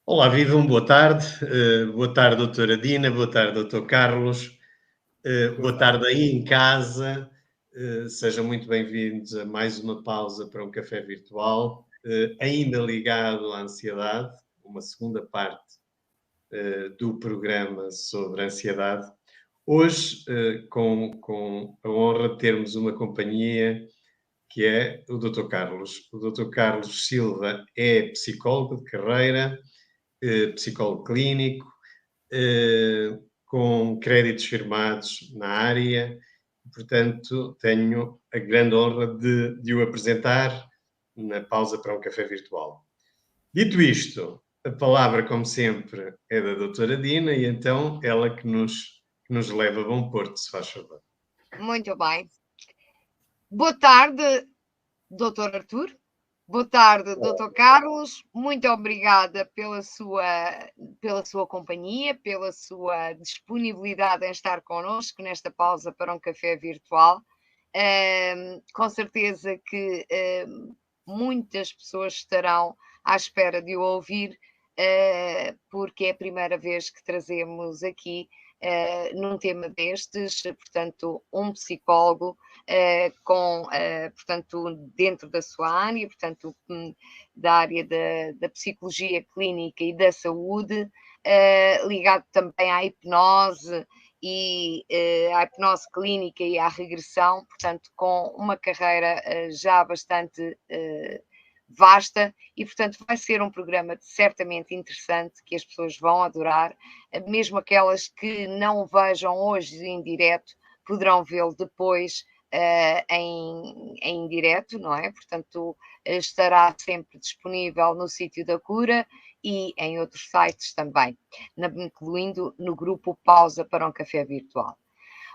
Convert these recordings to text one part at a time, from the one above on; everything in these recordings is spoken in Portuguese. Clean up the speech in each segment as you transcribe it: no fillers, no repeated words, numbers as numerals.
Olá, vivam, boa tarde. Boa tarde, doutora Dina, boa tarde, doutor Carlos. Boa tarde aí em casa. Sejam muito bem-vindos a mais uma pausa para um café virtual, ainda ligado à ansiedade, uma segunda parte do programa sobre ansiedade. Hoje, com a honra de termos uma companhia que é o Dr. Carlos. O Dr. Carlos Silva é psicólogo de carreira, psicólogo clínico, com créditos firmados na área. Portanto, tenho a grande honra de o apresentar na pausa para um café virtual. Dito isto, a palavra, como sempre, é da doutora Dina e então ela que nos leva a Bom Porto, se faz favor. Muito bem. Boa tarde, Dr. Artur. Boa tarde, Dr. Carlos. Muito obrigada pela sua companhia, pela sua disponibilidade em estar connosco nesta pausa para um café virtual. Com certeza que muitas pessoas estarão à espera de o ouvir, porque é a primeira vez que trazemos aqui num tema destes, portanto, um psicólogo portanto, dentro da sua área, portanto, da área da psicologia clínica e da saúde, ligado também à hipnose e à hipnose clínica e à regressão, portanto, com uma carreira já bastante vasta e, portanto, vai ser um programa certamente interessante que as pessoas vão adorar, mesmo aquelas que não o vejam hoje em direto, poderão vê-lo depois em direto, não é? Portanto, estará sempre disponível no sítio da cura e em outros sites também, incluindo no grupo Pausa para um Café Virtual.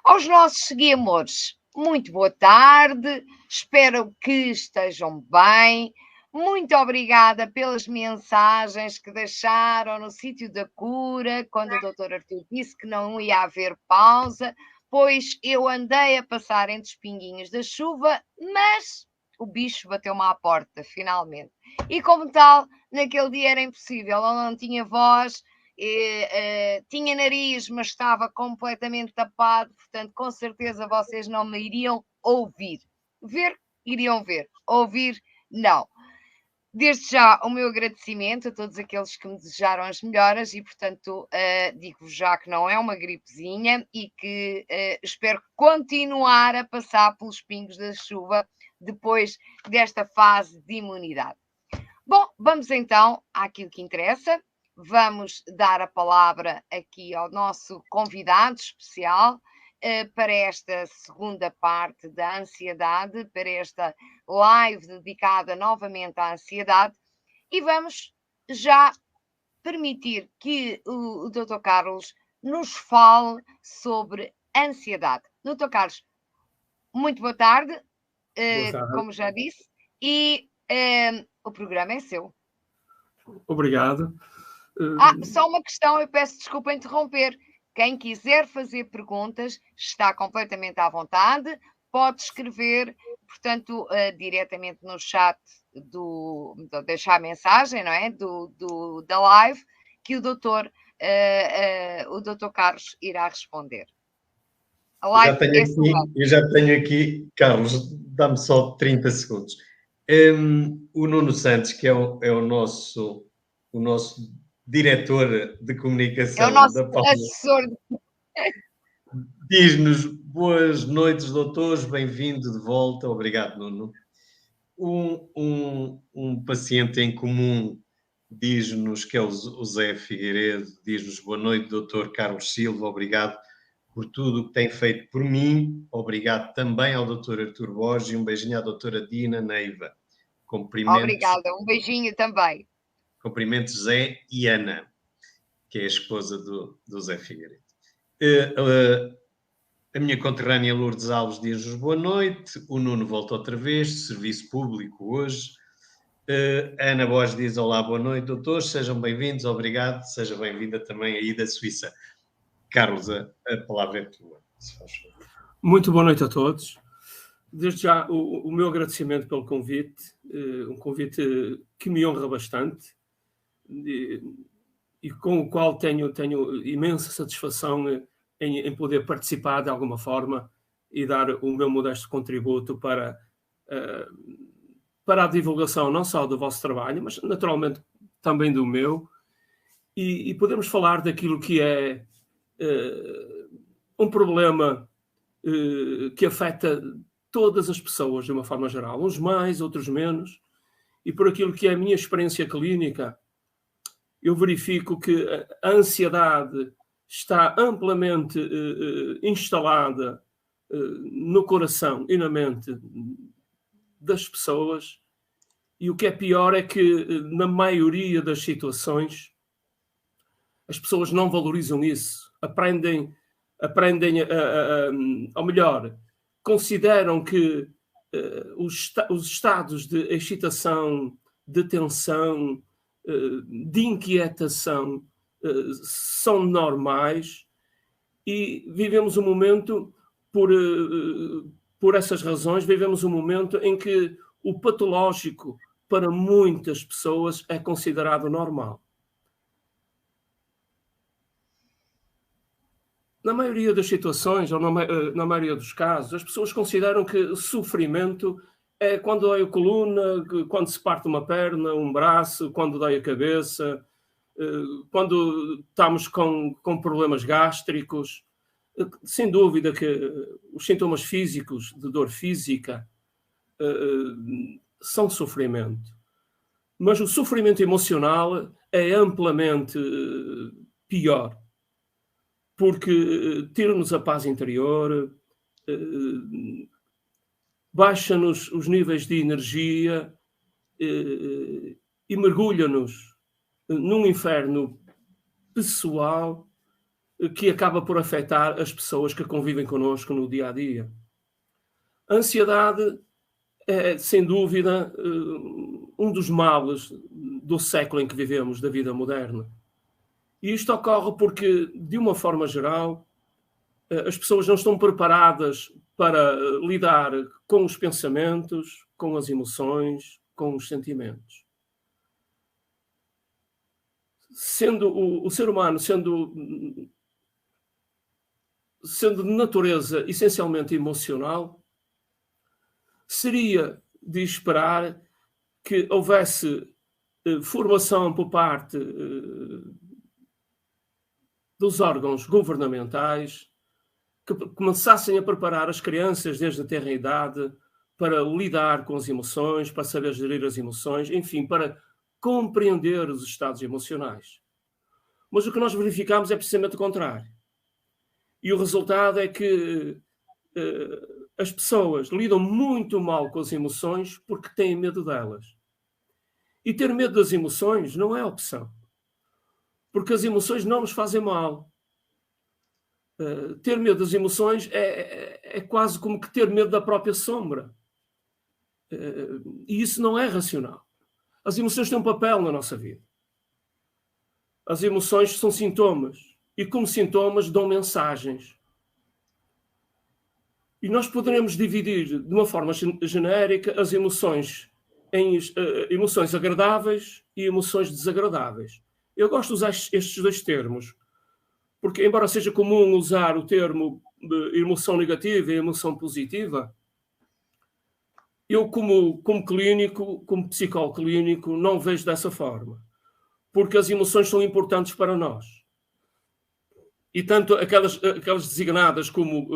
Aos nossos seguidores, muito boa tarde, espero que estejam bem. Muito obrigada pelas mensagens que deixaram no sítio da cura, quando o Dr. Artur disse que não ia haver pausa, pois eu andei a passar entre os pinguinhos da chuva, mas o bicho bateu-me à porta, finalmente. E como tal, naquele dia era impossível, eu não tinha voz, tinha nariz, mas estava completamente tapado, portanto, com certeza vocês não me iriam ouvir. Ver, iriam ver. Ouvir, não. Desde já o meu agradecimento a todos aqueles que me desejaram as melhoras e, portanto, digo-vos já que não é uma gripezinha e que espero continuar a passar pelos pingos da chuva depois desta fase de imunidade. Bom, vamos então àquilo que interessa. Vamos dar a palavra aqui ao nosso convidado especial para esta segunda parte da ansiedade, para esta live dedicada novamente à ansiedade, e vamos já permitir que o Dr. Carlos nos fale sobre ansiedade. Dr. Carlos, muito boa tarde, como já disse, e o programa é seu. Obrigado. Só uma questão, eu peço desculpa interromper. Quem quiser fazer perguntas está completamente à vontade, pode escrever, portanto, diretamente no chat deixar a mensagem, não é? Da live, que o doutor Carlos irá responder. A live eu já tenho aqui, Carlos, dá-me só 30 segundos. O Nuno Santos, que é o nosso diretor de comunicação é o nosso da Paula, assessor. Diz-nos boas noites, doutores, bem-vindo de volta. Obrigado, Nuno. Um paciente em comum diz-nos, que é o Zé Figueiredo, diz-nos boa noite, doutor Carlos Silva, obrigado por tudo o que tem feito por mim. Obrigado também ao doutor Artur Borges e um beijinho à doutora Dina Neiva. Cumprimentos. Obrigada, um beijinho também. Cumprimentos Zé e Ana, que é a esposa do Zé Figueiredo. A minha conterrânea Lourdes Alves diz-nos boa noite. O Nuno volta outra vez, serviço público hoje. A Ana Borges diz olá, boa noite, doutores, sejam bem-vindos, obrigado. Seja bem-vinda também aí da Suíça. Carlos, a palavra é tua, se faz favor. Muito boa noite a todos. Desde já o meu agradecimento pelo convite, um convite que me honra bastante. e com o qual tenho imensa satisfação em poder participar de alguma forma e dar o meu modesto contributo para a divulgação não só do vosso trabalho, mas naturalmente também do meu, e podemos falar daquilo que é um problema que afeta todas as pessoas de uma forma geral, uns mais, outros menos, e por aquilo que é a minha experiência clínica, eu verifico que a ansiedade está amplamente instalada no coração e na mente das pessoas, e o que é pior é que, na maioria das situações, as pessoas não valorizam isso, aprendem ou melhor, consideram que os estados de excitação, de tensão, de inquietação são normais, e vivemos um momento, por essas razões, vivemos um momento em que o patológico para muitas pessoas é considerado normal. Na maioria das situações, ou na maioria dos casos, as pessoas consideram que sofrimento é quando dói a coluna, quando se parte uma perna, um braço, quando dói a cabeça, quando estamos com problemas gástricos. Sem dúvida que os sintomas físicos de dor física são sofrimento. Mas o sofrimento emocional é amplamente pior, porque tira-nos a paz interior, baixa-nos os níveis de energia e mergulha-nos num inferno pessoal que acaba por afetar as pessoas que convivem connosco no dia a dia. A ansiedade é, sem dúvida, um dos males do século em que vivemos, da vida moderna. E isto ocorre porque, de uma forma geral, as pessoas não estão preparadas para lidar com os pensamentos, com as emoções, com os sentimentos. Sendo o ser humano, sendo de natureza essencialmente emocional, seria de esperar que houvesse formação por parte dos órgãos governamentais que começassem a preparar as crianças desde a tenra idade para lidar com as emoções, para saber gerir as emoções, enfim, para compreender os estados emocionais. Mas o que nós verificamos é precisamente o contrário. E o resultado é que as pessoas lidam muito mal com as emoções porque têm medo delas. E ter medo das emoções não é opção. Porque as emoções não nos fazem mal. Ter medo das emoções é quase como que ter medo da própria sombra. E isso não é racional. As emoções têm um papel na nossa vida. As emoções são sintomas. E como sintomas dão mensagens. E nós poderemos dividir de uma forma genérica as emoções em emoções agradáveis e emoções desagradáveis. Eu gosto de usar estes dois termos, porque embora seja comum usar o termo emoção negativa e emoção positiva, eu como clínico, como psicólogo clínico, não vejo dessa forma, porque as emoções são importantes para nós. E tanto aquelas designadas como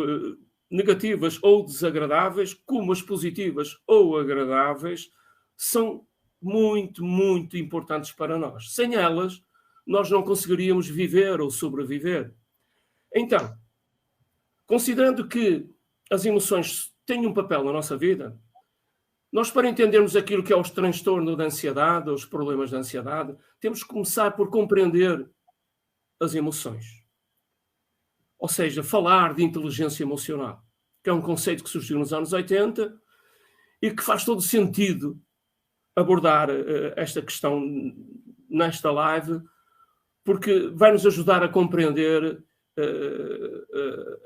negativas ou desagradáveis, como as positivas ou agradáveis, são muito, muito importantes para nós. Sem elas, nós não conseguiríamos viver ou sobreviver. Então, considerando que as emoções têm um papel na nossa vida, nós, para entendermos aquilo que é o transtorno da ansiedade, os problemas da ansiedade, temos que começar por compreender as emoções. Ou seja, falar de inteligência emocional, que é um conceito que surgiu nos anos 80 e que faz todo sentido abordar esta questão nesta live, porque vai nos ajudar a compreender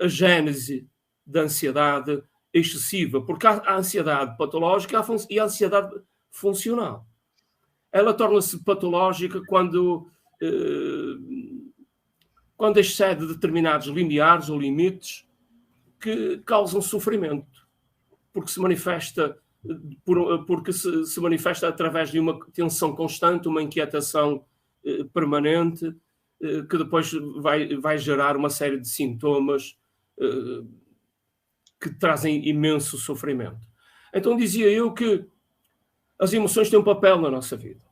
a gênese da ansiedade excessiva, porque há a ansiedade patológica e a ansiedade funcional. Ela torna-se patológica quando quando excede determinados limiares ou limites que causam sofrimento, porque se manifesta através de uma tensão constante, uma inquietação permanente, que depois vai gerar uma série de sintomas que trazem imenso sofrimento. Então dizia eu que as emoções têm um papel na nossa vida.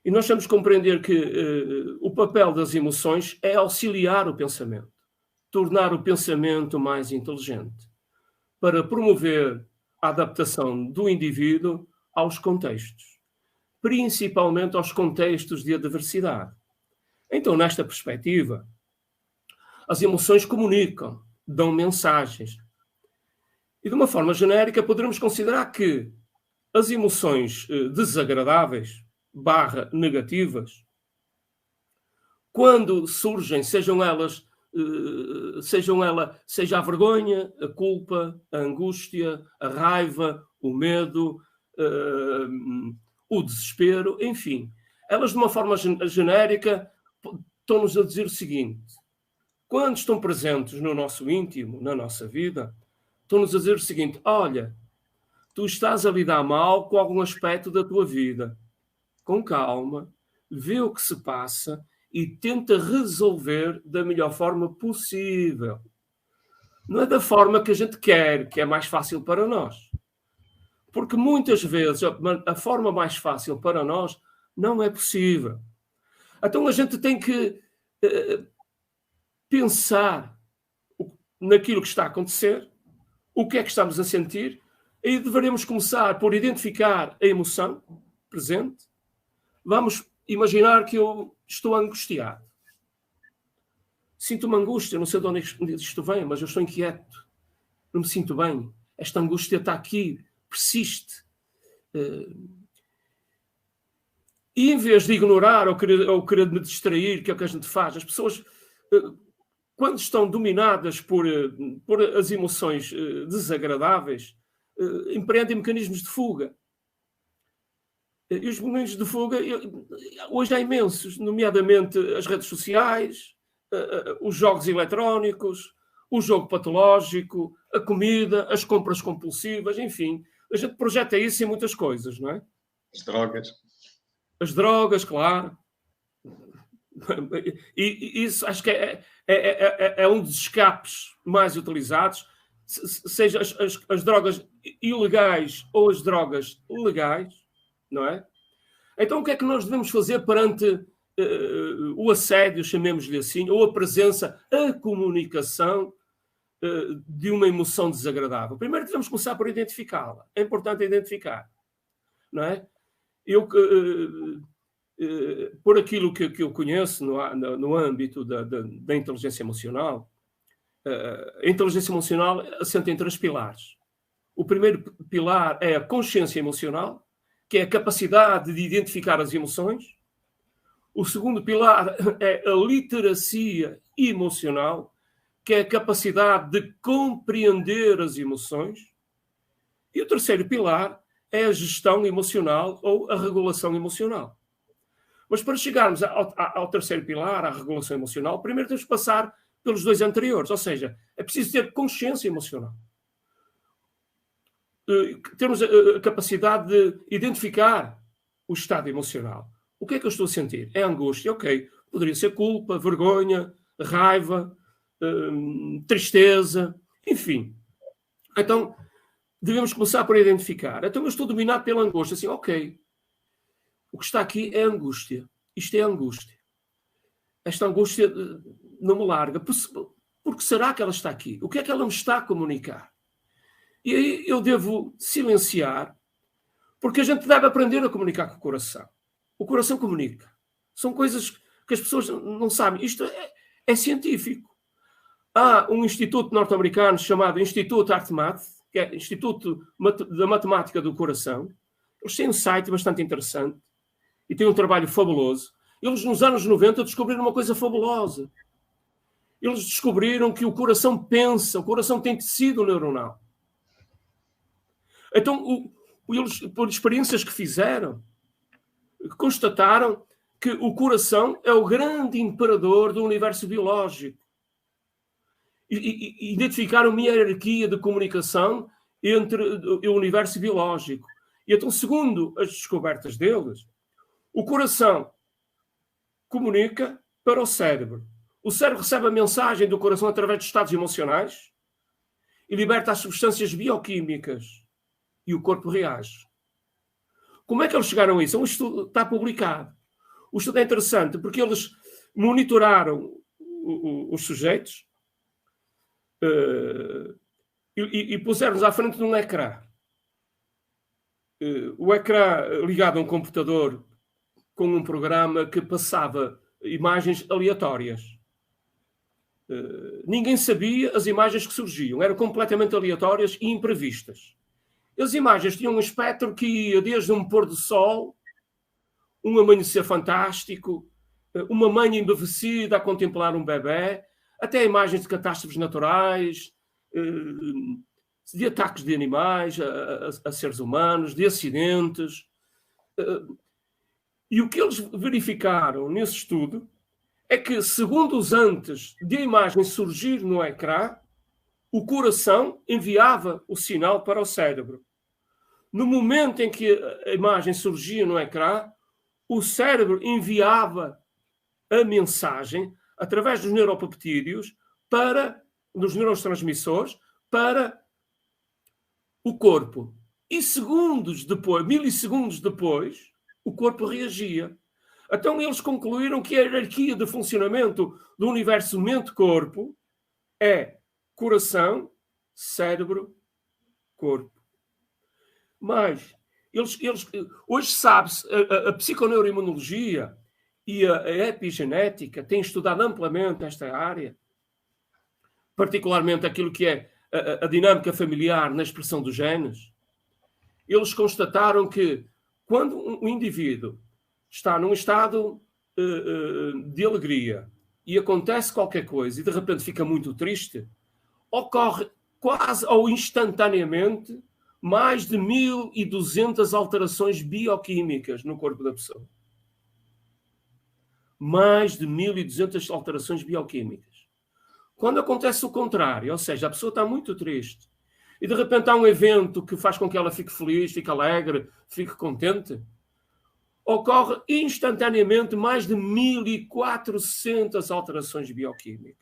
E nós temos que compreender que o papel das emoções é auxiliar o pensamento, tornar o pensamento mais inteligente, para promover a adaptação do indivíduo aos contextos, principalmente aos contextos de adversidade. Então, nesta perspectiva, as emoções comunicam, dão mensagens. E de uma forma genérica, poderemos considerar que as emoções desagradáveis / negativas, quando surgem, seja a vergonha, a culpa, a angústia, a raiva, o medo, o desespero, enfim, elas de uma forma genérica estão-nos a dizer o seguinte: quando estão presentes no nosso íntimo, na nossa vida, estão-nos a dizer o seguinte: olha, tu estás a lidar mal com algum aspecto da tua vida. Com calma, vê o que se passa e tenta resolver da melhor forma possível. Não é da forma que a gente quer, que é mais fácil para nós. Porque muitas vezes a forma mais fácil para nós não é possível. Então a gente tem que pensar naquilo que está a acontecer, o que é que estamos a sentir, e deveremos começar por identificar a emoção presente. Vamos imaginar que eu estou angustiado. Sinto uma angústia, não sei de onde isto vem, mas eu estou inquieto. Não me sinto bem. Esta angústia está aqui, persiste. E em vez de ignorar ou querer me distrair, que é o que a gente faz, as pessoas, quando estão dominadas por as emoções desagradáveis, empreendem mecanismos de fuga. E os mecanismos de fuga, hoje há imensos, nomeadamente as redes sociais, os jogos eletrónicos, o jogo patológico, a comida, as compras compulsivas, enfim. A gente projeta isso em muitas coisas, não é? As drogas. As drogas, claro. E isso acho que é um dos escapes mais utilizados, seja as drogas ilegais ou as drogas legais, não é? Então o que é que nós devemos fazer perante o assédio, chamemos-lhe assim, ou a presença, a comunicação de uma emoção desagradável? Primeiro devemos começar por identificá-la. É importante identificar, não é? Por aquilo que eu conheço no âmbito da inteligência emocional, a inteligência emocional assenta em 3 pilares. O primeiro pilar é a consciência emocional, que é a capacidade de identificar as emoções. O segundo pilar é a literacia emocional, que é a capacidade de compreender as emoções. E o terceiro pilar é a gestão emocional ou a regulação emocional. Mas para chegarmos ao terceiro pilar, à regulação emocional, primeiro temos que passar pelos 2 anteriores, ou seja, é preciso ter consciência emocional. Temos a capacidade de identificar o estado emocional. O que é que eu estou a sentir? É angústia, ok. Poderia ser culpa, vergonha, raiva, tristeza, enfim. Então, devemos começar por identificar. Então, eu estou dominado pela angústia. Assim, ok. O que está aqui é angústia. Isto é angústia. Esta angústia não me larga. Porque será que ela está aqui? O que é que ela me está a comunicar? E aí eu devo silenciar, porque a gente deve aprender a comunicar com o coração. O coração comunica. São coisas que as pessoas não sabem. Isto é científico. Há um instituto norte-americano chamado Instituto HeartMath, que é Instituto da Matemática do Coração. Eles têm um site bastante interessante e têm um trabalho fabuloso. Eles, nos anos 90, descobriram uma coisa fabulosa. Eles descobriram que o coração pensa, o coração tem tecido neuronal. Então, eles, por experiências que fizeram, constataram que o coração é o grande imperador do universo biológico. E identificaram uma hierarquia de comunicação entre o universo biológico. E então, segundo as descobertas deles, o coração comunica para o cérebro. O cérebro recebe a mensagem do coração através de estados emocionais e liberta as substâncias bioquímicas e o corpo reage. Como é que eles chegaram a isso? Um estudo está publicado. O estudo é interessante porque eles monitoraram os sujeitos e puseram-nos à frente de um ecrã. O ecrã ligado a um computador com um programa que passava imagens aleatórias. Ninguém sabia as imagens que surgiam. Eram completamente aleatórias e imprevistas. As imagens tinham um espectro que ia desde um pôr do sol, um amanhecer fantástico, uma mãe embevecida a contemplar um bebê, até imagens de catástrofes naturais, de ataques de animais a seres humanos, de acidentes. E o que eles verificaram nesse estudo é que, segundos antes de a imagem surgir no ecrã, o coração enviava o sinal para o cérebro. No momento em que a imagem surgia no ecrã, o cérebro enviava a mensagem através dos neuropeptídeos dos neurotransmissores para o corpo. E segundos depois, milissegundos depois, o corpo reagia. Então eles concluíram que a hierarquia de funcionamento do universo mente-corpo é coração, cérebro, corpo. Mas hoje sabe-se, a psiconeuroimunologia e a epigenética têm estudado amplamente esta área, particularmente aquilo que é a dinâmica familiar na expressão dos genes. Eles constataram que quando um indivíduo está num estado de alegria e acontece qualquer coisa e de repente fica muito triste, ocorre quase ou instantaneamente mais de 1.200 alterações bioquímicas no corpo da pessoa. Mais de 1.200 alterações bioquímicas. Quando acontece o contrário, ou seja, a pessoa está muito triste e de repente há um evento que faz com que ela fique feliz, fique alegre, fique contente, ocorre instantaneamente mais de 1.400 alterações bioquímicas.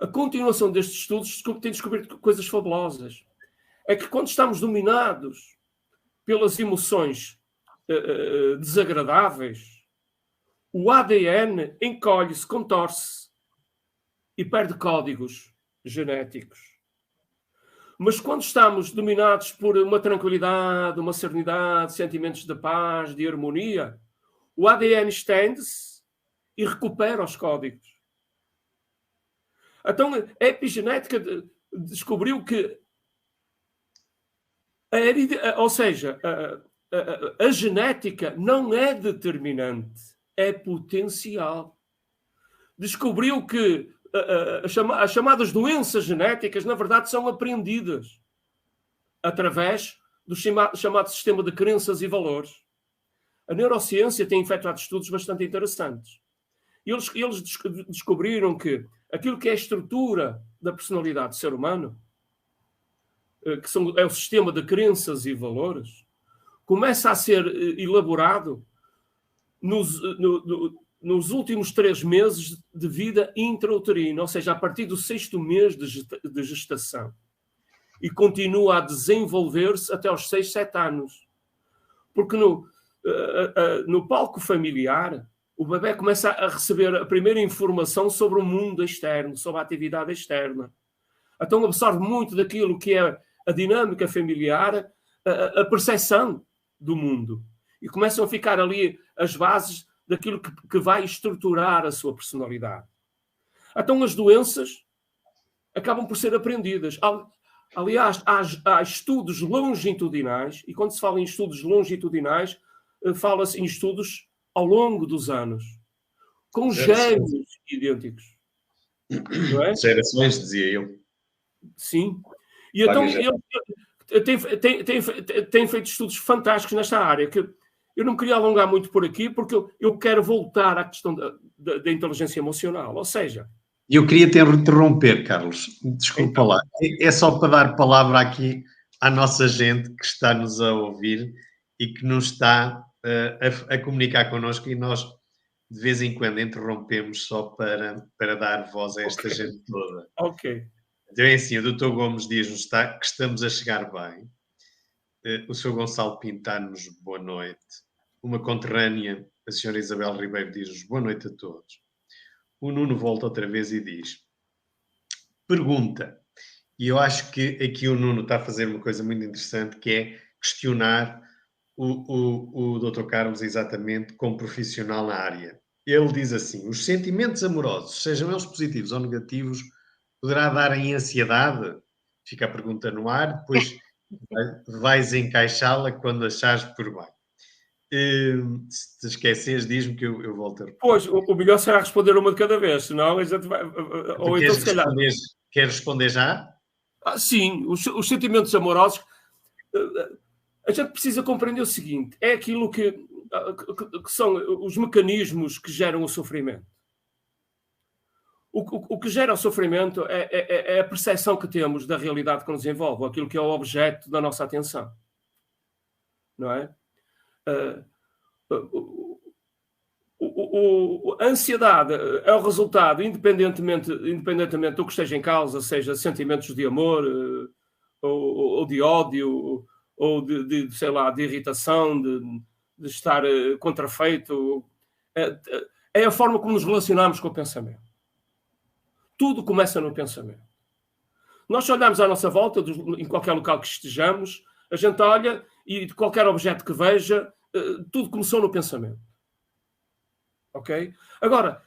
A continuação destes estudos tem descoberto coisas fabulosas. É que quando estamos dominados pelas emoções desagradáveis, o ADN encolhe-se, contorce e perde códigos genéticos. Mas quando estamos dominados por uma tranquilidade, uma serenidade, sentimentos de paz, de harmonia, o ADN estende-se e recupera os códigos. Então, a epigenética descobriu que a genética não é determinante, é potencial. Descobriu que as chamadas doenças genéticas, na verdade, são aprendidas através do chamado sistema de crenças e valores. A neurociência tem efetuado estudos bastante interessantes. Eles descobriram que aquilo que é a estrutura da personalidade do ser humano, que é o sistema de crenças e valores, começa a ser elaborado nos últimos 3 meses de vida intrauterina, ou seja, a partir do 6º mês de gestação. E continua a desenvolver-se até aos 6, 7 anos. Porque no palco familiar, o bebê começa a receber a primeira informação sobre o mundo externo, sobre a atividade externa. Então absorve muito daquilo que é a dinâmica familiar, a percepção do mundo. E começam a ficar ali as bases daquilo que vai estruturar a sua personalidade. Então as doenças acabam por ser aprendidas. Aliás, há estudos longitudinais, e quando se fala em estudos longitudinais, fala-se em estudos ao longo dos anos, com genes idênticos. Não é? Gerações, dizia eu. Sim. E então ele tem feito estudos fantásticos nesta área, que Eu não queria alongar muito por aqui, porque eu quero voltar à questão da inteligência emocional. Ou seja... Eu queria te interromper, Carlos. Desculpa Então, lá. É só para dar palavra aqui à nossa gente que está-nos a ouvir e que nos está a comunicar connosco, e nós, de vez em quando, interrompemos só para dar voz a esta gente toda. Ok. Então é assim, o Dr. Gomes diz-nos que estamos a chegar bem. O Sr. Gonçalo Pintar-nos boa noite. Uma conterrânea, a Sra. Isabel Ribeiro, diz-nos boa noite a todos. O Nuno volta outra vez e diz: pergunta. E eu acho que aqui o Nuno está a fazer uma coisa muito interessante, que é questionar o Dr. Carlos exatamente como profissional na área. Ele diz assim: os sentimentos amorosos, sejam eles positivos ou negativos, poderá dar em ansiedade? Fica a pergunta no ar, depois vais encaixá-la quando achares por bem. Se te esqueceres, diz-me que eu volto a repetir. Pois, o melhor será responder uma de cada vez, senão a gente vai... Ou então, se calhar... Queres responder já? Sim, os sentimentos amorosos... A gente precisa compreender o seguinte: é aquilo que são os mecanismos que geram o sofrimento. O que gera o sofrimento é a percepção que temos da realidade que nos envolve, aquilo que é o objeto da nossa atenção. Não é? A ansiedade é o resultado, independentemente do que esteja em causa, seja sentimentos de amor ou de ódio, ou sei lá, de irritação, de estar contrafeito. É a forma como nos relacionamos com o pensamento. Tudo começa no pensamento. Nós olhamos à nossa volta, em qualquer local que estejamos, a gente olha e de qualquer objeto que veja, tudo começou no pensamento. Ok? Agora,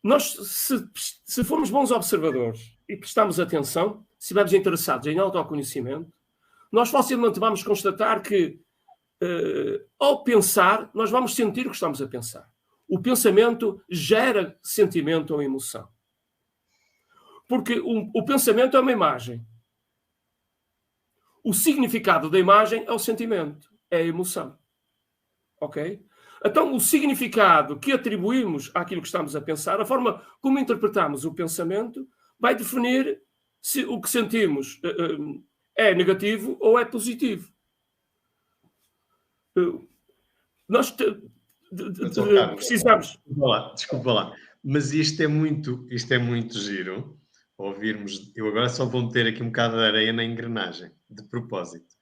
nós, se formos bons observadores e prestarmos atenção, se estivermos interessados em autoconhecimento, nós facilmente vamos constatar que, ao pensar, nós vamos sentir o que estamos a pensar. O pensamento gera sentimento ou emoção. Porque o pensamento é uma imagem. O significado da imagem é o sentimento, é a emoção. Ok? Então, o significado que atribuímos àquilo que estamos a pensar, a forma como interpretamos o pensamento, vai definir se o que sentimos é negativo ou é positivo. Nós precisamos... Desculpa lá. Mas isto é muito giro. Ouvirmos... Eu agora só vou meter aqui um bocado de areia na engrenagem, de propósito.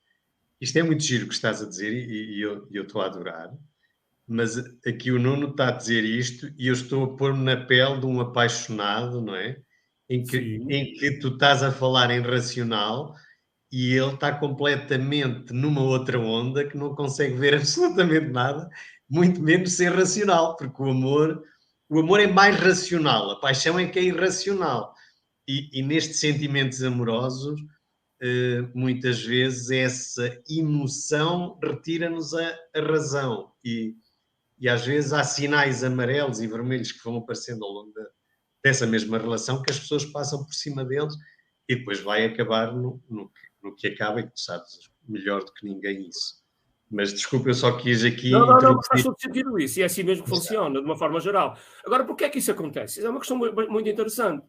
Isto é muito giro que estás a dizer e eu estou a adorar. Mas aqui o Nuno está a dizer isto e eu estou a pôr-me na pele de um apaixonado, não é? Em que tu estás a falar em racional e ele está completamente numa outra onda que não consegue ver absolutamente nada, muito menos ser racional, porque o amor é mais racional, a paixão é que é irracional. E nestes sentimentos amorosos, muitas vezes essa emoção retira-nos a razão e às vezes há sinais amarelos e vermelhos que vão aparecendo ao longo dessa mesma relação que as pessoas passam por cima deles e depois vai acabar no que acaba, e tu sabes melhor do que ninguém isso. Mas desculpa, eu só quis aqui... Não, faz todo sentido isso, e é assim mesmo que funciona, de uma forma geral. Agora, porquê é que isso acontece? Isso é uma questão muito interessante.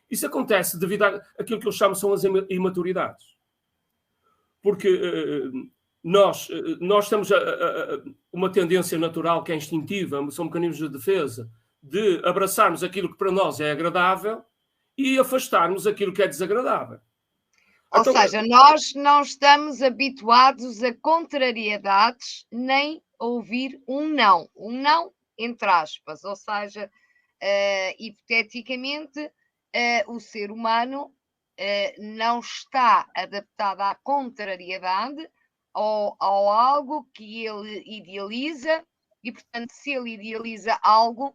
Isso acontece devido àquilo que eu chamo são as imaturidades. Porque... Nós temos uma tendência natural que é instintiva, são mecanismos de defesa, de abraçarmos aquilo que para nós é agradável e afastarmos aquilo que é desagradável. Ou seja, nós não estamos habituados a contrariedades nem a ouvir um não entre aspas, ou seja, hipoteticamente, o ser humano não está adaptado à contrariedade ou algo que ele idealiza, e, portanto, se ele idealiza algo,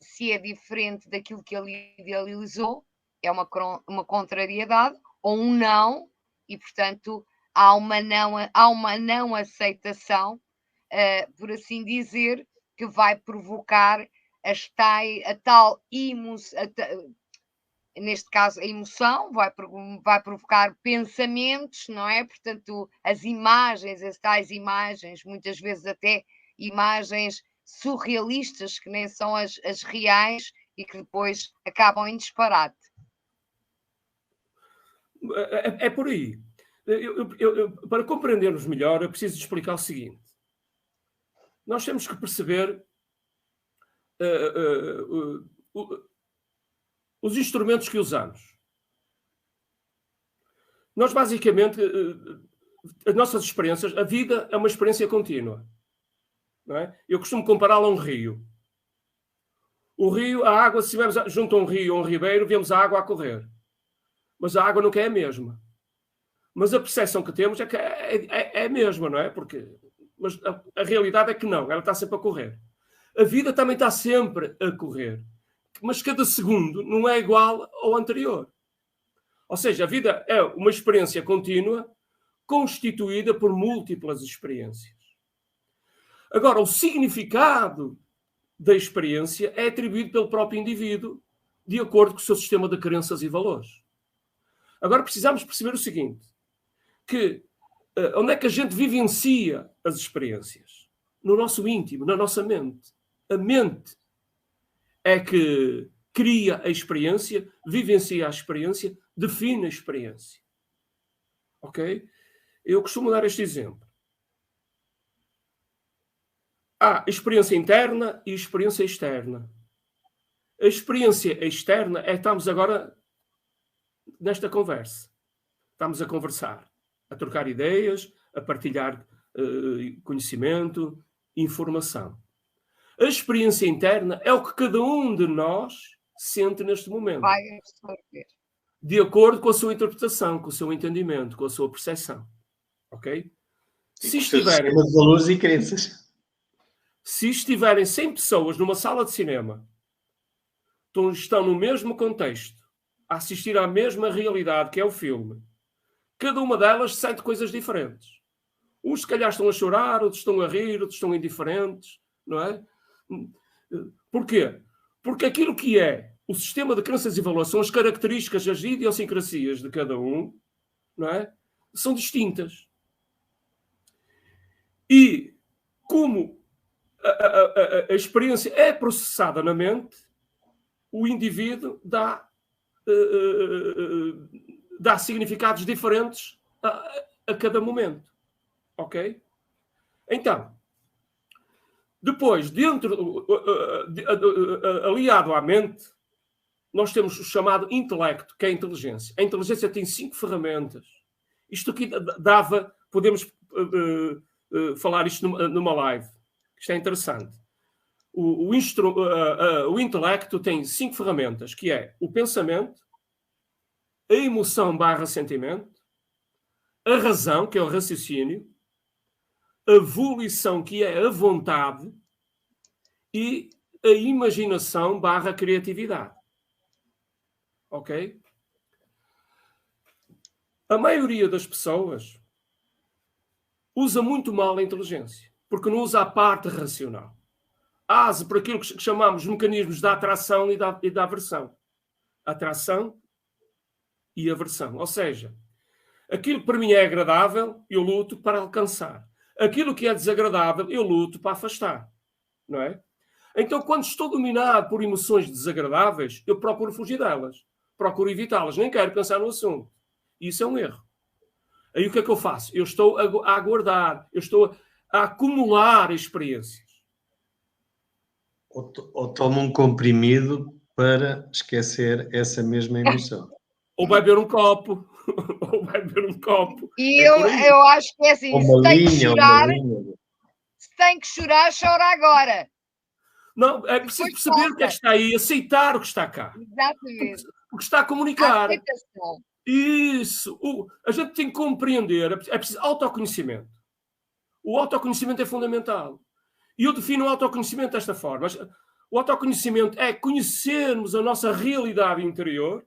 se é diferente daquilo que ele idealizou, é uma contrariedade, ou um não, e, portanto, há uma não aceitação, por assim dizer, que vai provocar a tal emoção, neste caso, a emoção, vai provocar pensamentos, não é? Portanto, as imagens, as tais imagens, muitas vezes até imagens surrealistas, que nem são as reais e que depois acabam em disparate. É por aí. Para compreendermos melhor, eu preciso explicar o seguinte. Nós temos que perceber os instrumentos que usamos. Nós, basicamente, as nossas experiências, a vida é uma experiência contínua. Não é? Eu costumo compará-la a um rio. O rio, a água, se estivermos junto a um rio ou um ribeiro, vemos a água a correr. Mas a água nunca é a mesma. Mas a percepção que temos é que é a mesma, não é? Mas a realidade é que não, ela está sempre a correr. A vida também está sempre a correr. Mas cada segundo não é igual ao anterior. Ou seja, a vida é uma experiência contínua constituída por múltiplas experiências. Agora, o significado da experiência é atribuído pelo próprio indivíduo de acordo com o seu sistema de crenças e valores. Agora precisamos perceber o seguinte, que onde é que a gente vivencia as experiências? No nosso íntimo, na nossa mente. A mente é que cria a experiência, vivencia a experiência, define a experiência. Ok? Eu costumo dar este exemplo. Há experiência interna e experiência externa. A experiência externa é estamos agora nesta conversa. Estamos a conversar, a trocar ideias, a partilhar conhecimento, informação. A experiência interna é o que cada um de nós sente neste momento. Vai absorver. De acordo com a sua interpretação, com o seu entendimento, com a sua percepção. Ok? Se estiverem de valores e crenças. Se estiverem 100 pessoas numa sala de cinema, estão no mesmo contexto, a assistir à mesma realidade que é o filme, cada uma delas sente coisas diferentes. Uns, se calhar, estão a chorar, outros estão a rir, outros estão indiferentes, não é? Porquê? Porque aquilo que é o sistema de crenças e valores são as características, as idiosincrasias de cada um, não é? São distintas. E como a experiência é processada na mente, o indivíduo dá significados diferentes a cada momento. Ok? Então, depois, aliado à mente, nós temos o chamado intelecto, que é a inteligência. A inteligência tem 5 ferramentas. Isto aqui podemos falar isto numa live. Isto é interessante. O intelecto tem 5 ferramentas, que é o pensamento, a emoção / sentimento, a razão, que é o raciocínio, a volição, que é a vontade, e a imaginação / criatividade. Ok? A maioria das pessoas usa muito mal a inteligência, porque não usa a parte racional. Asa por aquilo que chamamos de mecanismos da atração e da aversão. Atração e aversão. Ou seja, aquilo que para mim é agradável, eu luto para alcançar. Aquilo que é desagradável, eu luto para afastar. Não é? Então, quando estou dominado por emoções desagradáveis, eu procuro fugir delas. Procuro evitá-las. Nem quero pensar no assunto. Isso é um erro. Aí o que é que eu faço? Eu estou a aguardar. Eu estou a acumular experiências. Ou toma um comprimido para esquecer essa mesma emoção. Ou vai beber um copo. Ou vai beber um copo. E eu acho que é assim, se tem que chorar, chora agora. Não, é preciso perceber o que é que está aí, aceitar o que está cá. Exatamente. O que está a comunicar. A aceitação. Isso. A gente tem que compreender, é preciso autoconhecimento. O autoconhecimento é fundamental. E eu defino o autoconhecimento desta forma. O autoconhecimento é conhecermos a nossa realidade interior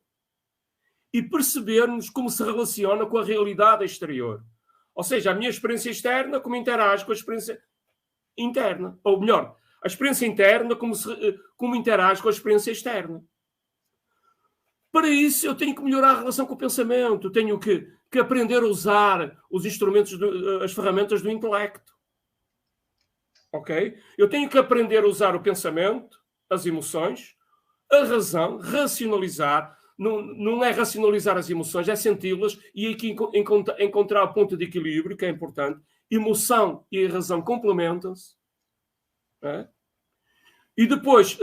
e percebermos como se relaciona com a realidade exterior. Ou seja, a minha experiência externa como interage com a experiência interna. Ou melhor, a experiência interna como interage com a experiência externa. Para isso, eu tenho que melhorar a relação com o pensamento, tenho que aprender a usar os instrumentos, as ferramentas do intelecto. Ok? Eu tenho que aprender a usar o pensamento, as emoções, a razão, racionalizar. Não é racionalizar as emoções, é senti-las e aqui encontrar o ponto de equilíbrio, que é importante. Emoção e a razão complementam-se. É? E depois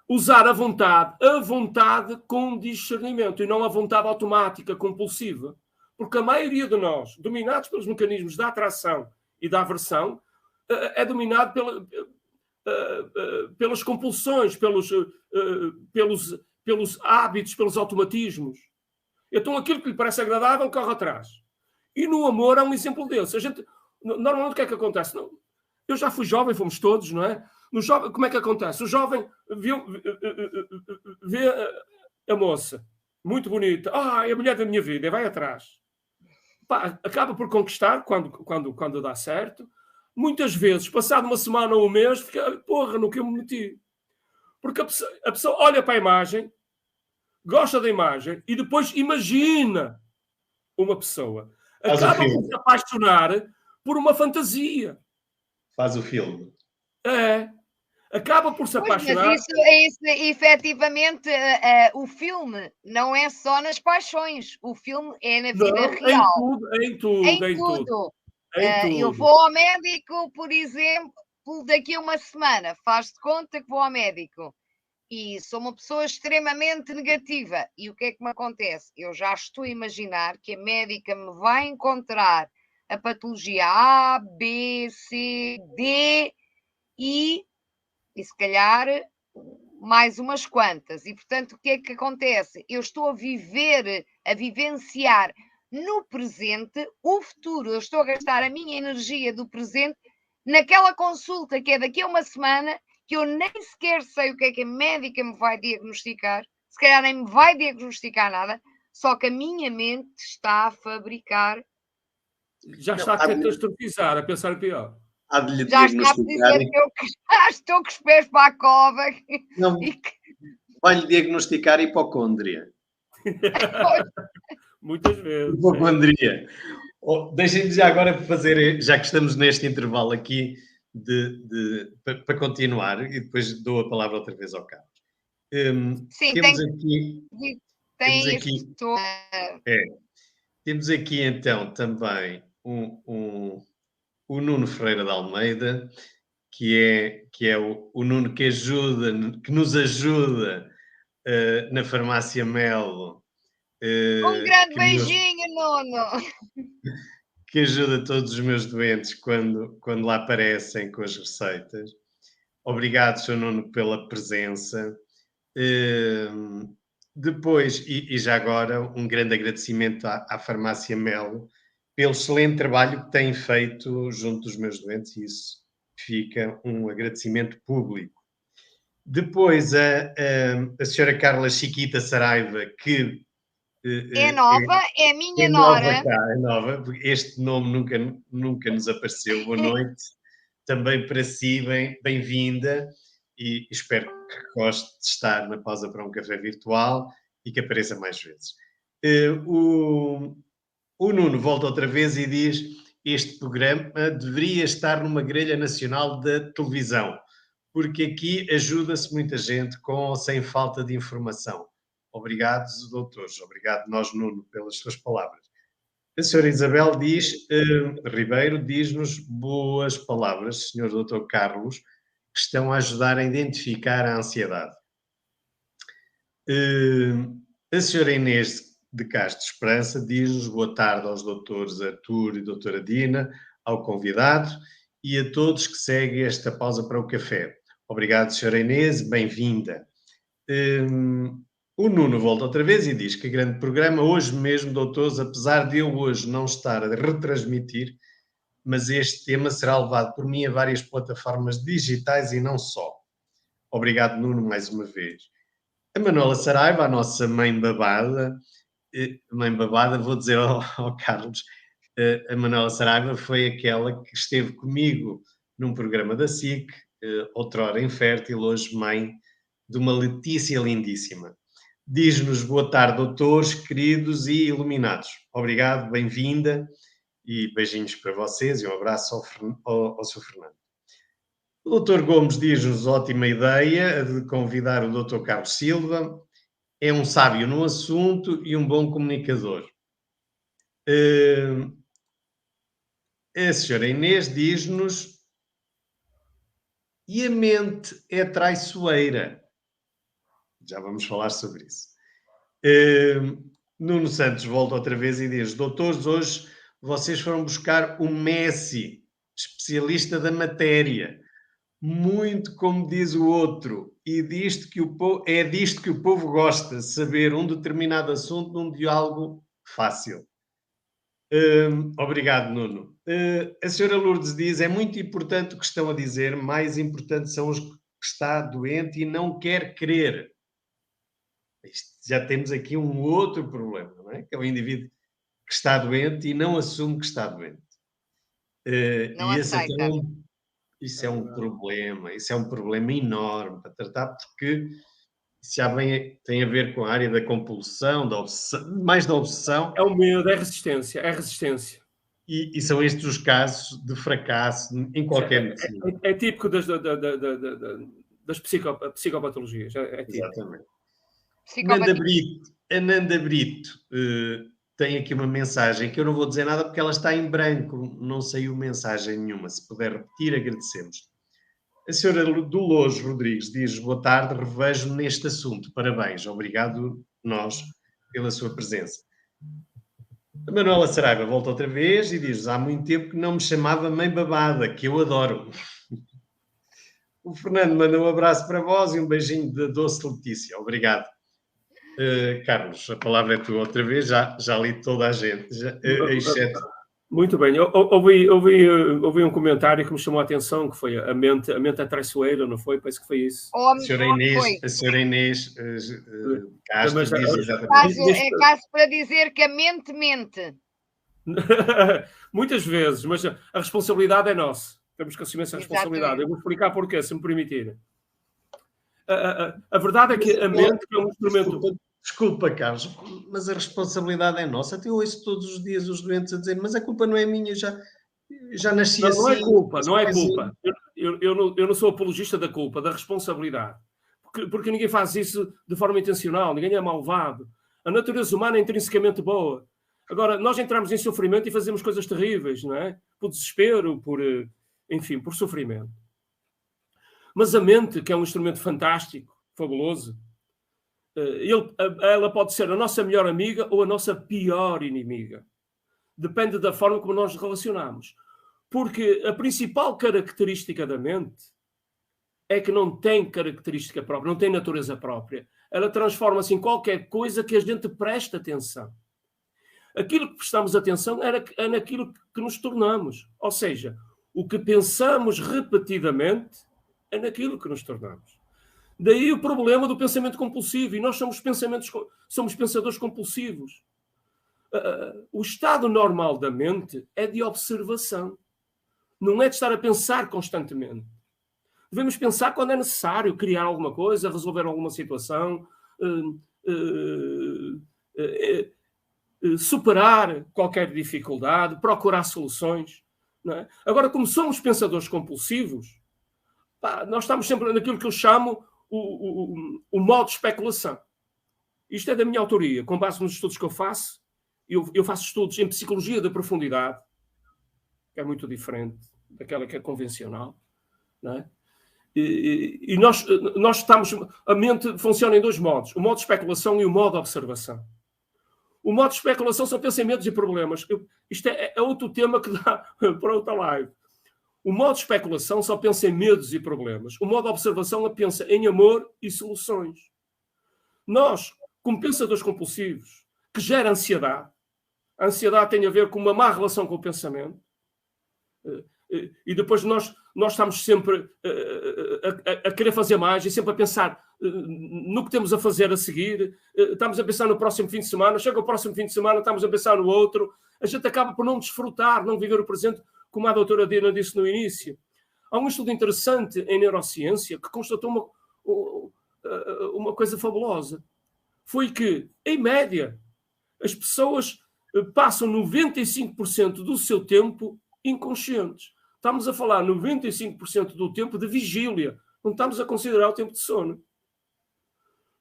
usar a vontade com discernimento e não a vontade automática, compulsiva. Porque a maioria de nós, dominados pelos mecanismos da atração e da aversão, é dominado pelas compulsões, pelos hábitos, pelos automatismos. Então aquilo que lhe parece agradável corre atrás. E no amor há um exemplo desse. Normalmente o que é que acontece? Não, eu já fui jovem, fomos todos, não é? No jovem, como é que acontece? O jovem vê a moça, muito bonita. É a mulher da minha vida, vai atrás. Pá, acaba por conquistar quando dá certo. Muitas vezes, passado uma semana ou um mês, fica, porra, no que eu me meti. Porque a pessoa olha para a imagem, gosta da imagem e depois imagina uma pessoa. Acaba por se apaixonar por uma fantasia. Faz o filme. É. Acaba por se apaixonar. Mas isso, efetivamente, o filme não é só nas paixões. O filme é na vida real. Em tudo. Eu vou ao médico, por exemplo, daqui a uma semana. Faz-te conta que vou ao médico. E sou uma pessoa extremamente negativa. E o que é que me acontece? Eu já estou a imaginar que a médica me vai encontrar a patologia A, B, C, D e se calhar mais umas quantas. E, portanto, o que é que acontece? Eu estou a vivenciar no presente o futuro. Eu estou a gastar a minha energia do presente naquela consulta que é daqui a uma semana, que eu nem sequer sei o que é que a médica me vai diagnosticar. Se calhar nem me vai diagnosticar nada, só que a minha mente está a fabricar. Já está a catastrofizar, a pensar pior. Já está a dizer que eu já estou com os pés para a cova. Não, vai-lhe diagnosticar hipocôndria. Muitas vezes. Hipocondria. Deixem-me já agora fazer, já que estamos neste intervalo aqui, para continuar, e depois dou a palavra outra vez ao Carlos. Sim, temos aqui então também o Nuno Ferreira de Almeida, que é o Nuno que nos ajuda na Farmácia Melo. Um grande beijinho, Nuno! Que ajuda todos os meus doentes quando lá aparecem com as receitas. Obrigado, Sr. Nuno, pela presença. Depois, e já agora, um grande agradecimento à Farmácia Melo pelo excelente trabalho que têm feito junto dos meus doentes, e isso fica um agradecimento público. Depois, a senhora Carla Chiquita Saraiva, que é nova, é minha nora. É nova, porque este nome nunca nos apareceu. Boa noite, também para si, bem-vinda, e espero que goste de estar na pausa para um café virtual e que apareça mais vezes. O Nuno volta outra vez e diz: este programa deveria estar numa grelha nacional da televisão, porque aqui ajuda-se muita gente com ou sem falta de informação. Obrigado, doutores. Obrigado, nós, Nuno, pelas suas palavras. A senhora Isabel Ribeiro diz-nos boas palavras, senhor doutor Carlos, que estão a ajudar a identificar a ansiedade. A senhora Inês de Castro Esperança diz-nos boa tarde aos doutores Artur e doutora Dina, ao convidado e a todos que seguem esta pausa para o café. Obrigado, senhora Inês, bem-vinda. O Nuno volta outra vez e diz que grande programa, hoje mesmo, doutores, apesar de eu hoje não estar a retransmitir, mas este tema será levado por mim a várias plataformas digitais e não só. Obrigado, Nuno, mais uma vez. A Manuela Saraiva, a nossa mãe babada, vou dizer ao Carlos, a Manuela Saraiva foi aquela que esteve comigo num programa da SIC, outrora infértil, hoje mãe de uma Letícia lindíssima. diz-nos boa tarde, doutores, queridos e iluminados. Obrigado, bem-vinda e beijinhos para vocês e um abraço ao Sr. Fernando. O doutor Gomes diz-nos ótima ideia de convidar o doutor Carlos Silva. É um sábio no assunto e um bom comunicador. A senhora Inês diz-nos: e a mente é traiçoeira. Já vamos falar sobre isso. Nuno Santos volta outra vez e diz: doutores, hoje vocês foram buscar o Messi, especialista da matéria. Muito como diz o outro, e é disto que o povo gosta, saber um determinado assunto num diálogo fácil. Obrigado, Nuno. A senhora Lourdes diz: é muito importante o que estão a dizer, mais importante são os que está doente e não quer crer. Já temos aqui um outro problema, não é? Que é o indivíduo que está doente e não assume que está doente. Não aceita. Isso é um problema enorme para tratar, porque isso já tem a ver com a área da compulsão, da obsessão, mais da obsessão. É o medo, é resistência, é resistência. E são estes os casos de fracasso em qualquer medicina. É típico das psicopatologias. É típico. Exatamente. Ananda Brito tem aqui uma mensagem que eu não vou dizer nada porque ela está em branco, não saiu mensagem nenhuma. Se puder repetir, agradecemos. A senhora Dolores Rodrigues diz: boa tarde, revejo neste assunto. Parabéns, obrigado nós pela sua presença. A Manuela Saraiva volta outra vez e diz: há muito tempo que não me chamava mãe babada, que eu adoro. O Fernando manda um abraço para vós e um beijinho da doce Letícia. Obrigado. Carlos, a palavra é tua outra vez, já li toda a gente, exceto... Muito bem, ouvi um comentário que me chamou a atenção, que foi a mente é traiçoeira, não foi? Penso que foi isso. A senhora Inês Castro diz exatamente. É caso para dizer que a mente mente. Muitas vezes, mas a responsabilidade é nossa. Temos que assumir essa responsabilidade. Eu vou explicar porquê, se me permitir. A verdade é que a mente é um instrumento... Desculpa, Carlos, mas a responsabilidade é nossa. Até eu ouço todos os dias os doentes a dizer: mas a culpa não é minha, já nasci assim. Não é culpa, não é culpa. Eu não sou apologista da culpa, da responsabilidade. Porque ninguém faz isso de forma intencional, ninguém é malvado. A natureza humana é intrinsecamente boa. Agora, nós entramos em sofrimento e fazemos coisas terríveis, não é? Por desespero, por sofrimento. Mas a mente, que é um instrumento fantástico, fabuloso, ela pode ser a nossa melhor amiga ou a nossa pior inimiga. Depende da forma como nós nos relacionamos. Porque a principal característica da mente é que não tem característica própria, não tem natureza própria. Ela transforma-se em qualquer coisa que a gente preste atenção. Aquilo que prestamos atenção é naquilo que nos tornamos. Ou seja, o que pensamos repetidamente é naquilo que nos tornamos. Daí o problema do pensamento compulsivo. E nós somos pensadores compulsivos. O estado normal da mente é de observação. Não é de estar a pensar constantemente. Devemos pensar quando é necessário criar alguma coisa, resolver alguma situação, superar qualquer dificuldade, procurar soluções. Não é? Agora, como somos pensadores compulsivos, nós estamos sempre naquilo que eu chamo o modo de especulação. Isto é da minha autoria, com base nos estudos que eu faço. Eu faço estudos em psicologia da profundidade, que é muito diferente daquela que é convencional. Não é? E nós estamos... A mente funciona em dois modos. O modo de especulação e o modo de observação. O modo de especulação são pensamentos e problemas. Isto é outro tema que dá para outra live. O modo de especulação só pensa em medos e problemas. O modo de observação pensa em amor e soluções. Nós, como pensadores compulsivos, que gera ansiedade, a ansiedade tem a ver com uma má relação com o pensamento, e depois nós estamos sempre a querer fazer mais e sempre a pensar no que temos a fazer a seguir. Estamos a pensar no próximo fim de semana, chega o próximo fim de semana, estamos a pensar no outro. A gente acaba por não desfrutar, não viver o presente, como a doutora Dina disse no início. Há um estudo interessante em neurociência que constatou uma coisa fabulosa. foi que, em média, as pessoas passam 95% do seu tempo inconscientes. Estamos a falar 95% do tempo de vigília. Não estamos a considerar o tempo de sono.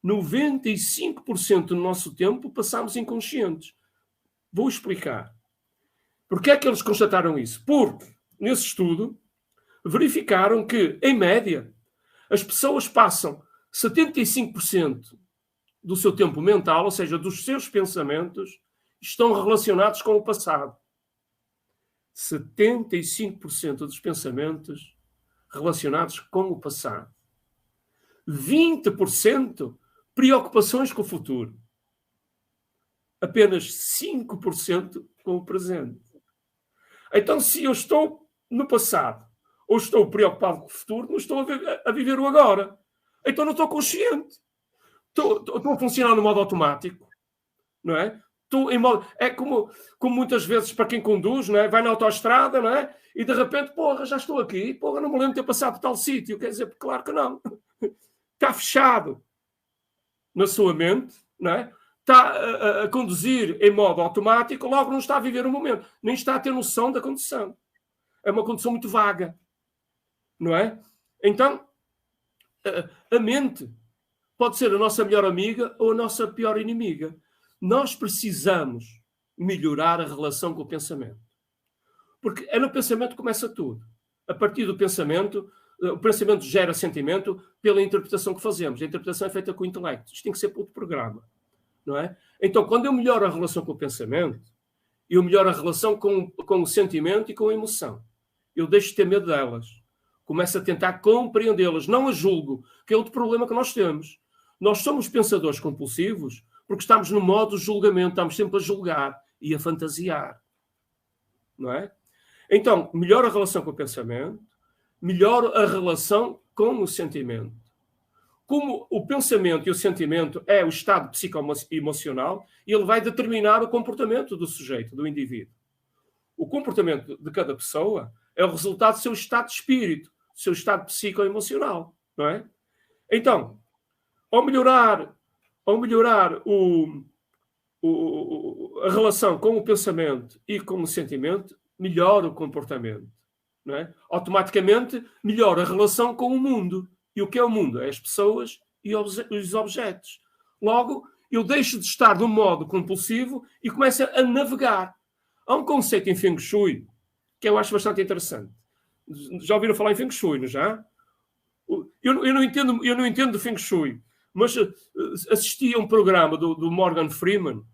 95% do nosso tempo passamos inconscientes. Vou explicar. Porquê é que eles constataram isso? Porque, nesse estudo, verificaram que, em média, as pessoas passam 75% do seu tempo mental, ou seja, dos seus pensamentos, estão relacionados com o passado. 75% dos pensamentos relacionados com o passado. 20% preocupações com o futuro. Apenas 5% com o presente. Então, se eu estou no passado ou estou preocupado com o futuro, não estou a viver o agora. Então não estou consciente. Estou a funcionar no modo automático. Não é? Estou em modo... É como muitas vezes para quem conduz, não é? Vai na autoestrada, não é? E de repente, porra, já estou aqui. Porra, não me lembro de ter passado por tal sítio. Quer dizer, claro que não. Está fechado na sua mente, não é? Está a conduzir em modo automático, logo não está a viver o momento. Nem está a ter noção da condução. É uma condução muito vaga. Não é? Então, a mente pode ser a nossa melhor amiga ou a nossa pior inimiga. Nós precisamos melhorar a relação com o pensamento. Porque é no pensamento que começa tudo. A partir do pensamento, o pensamento gera sentimento pela interpretação que fazemos. A interpretação é feita com o intelecto. Isto tem que ser por outro programa. Não é? Então, quando eu melhoro a relação com o pensamento, eu melhoro a relação com o sentimento e com a emoção. Eu deixo de ter medo delas. Começo a tentar compreendê-las. Não as julgo, que é outro problema que nós temos. Nós somos pensadores compulsivos porque estamos no modo de julgamento, estamos sempre a julgar e a fantasiar. Não é? Então, melhora a relação com o pensamento, melhora a relação com o sentimento. Como o pensamento e o sentimento é o estado psicoemocional, ele vai determinar o comportamento do sujeito, do indivíduo. O comportamento de cada pessoa é o resultado do seu estado de espírito, do seu estado psicoemocional, não é? Então, ao melhorar a relação com o pensamento e com o sentimento, melhora o comportamento, não é? Automaticamente melhora a relação com o mundo. E o que é o mundo? É as pessoas e os objetos. Logo, eu deixo de estar no modo compulsivo e começo a navegar. Há um conceito em Feng Shui que eu acho bastante interessante. Já ouviram falar em Feng Shui, não já? Eu não entendo de Feng Shui, mas assisti a um programa do Morgan Freeman,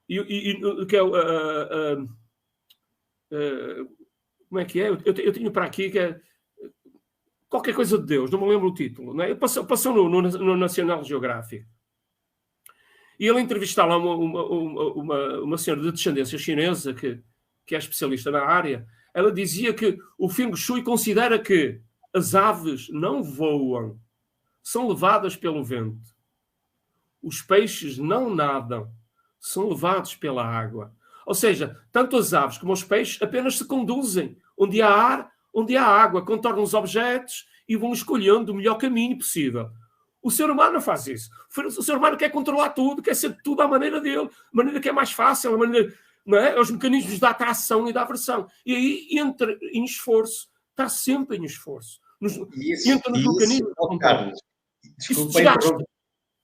que é como é que é? Eu tenho para aqui que é qualquer coisa de Deus, não me lembro o título. Não é? Passou no National Geographic. E ele entrevistou lá uma senhora de descendência chinesa que é especialista na área. Ela dizia que o Feng Shui considera que as aves não voam, são levadas pelo vento. Os peixes não nadam, são levados pela água. Ou seja, tanto as aves como os peixes apenas se conduzem onde há ar, onde há água, contornam os objetos e vão escolhendo o melhor caminho possível. O ser humano não faz isso. O ser humano quer controlar tudo, quer ser tudo à maneira dele, a maneira que é mais fácil, a maneira, não é? Os mecanismos da atração e da aversão. E aí entra em esforço, está sempre em esforço. Entra nos mecanismos. Carlos,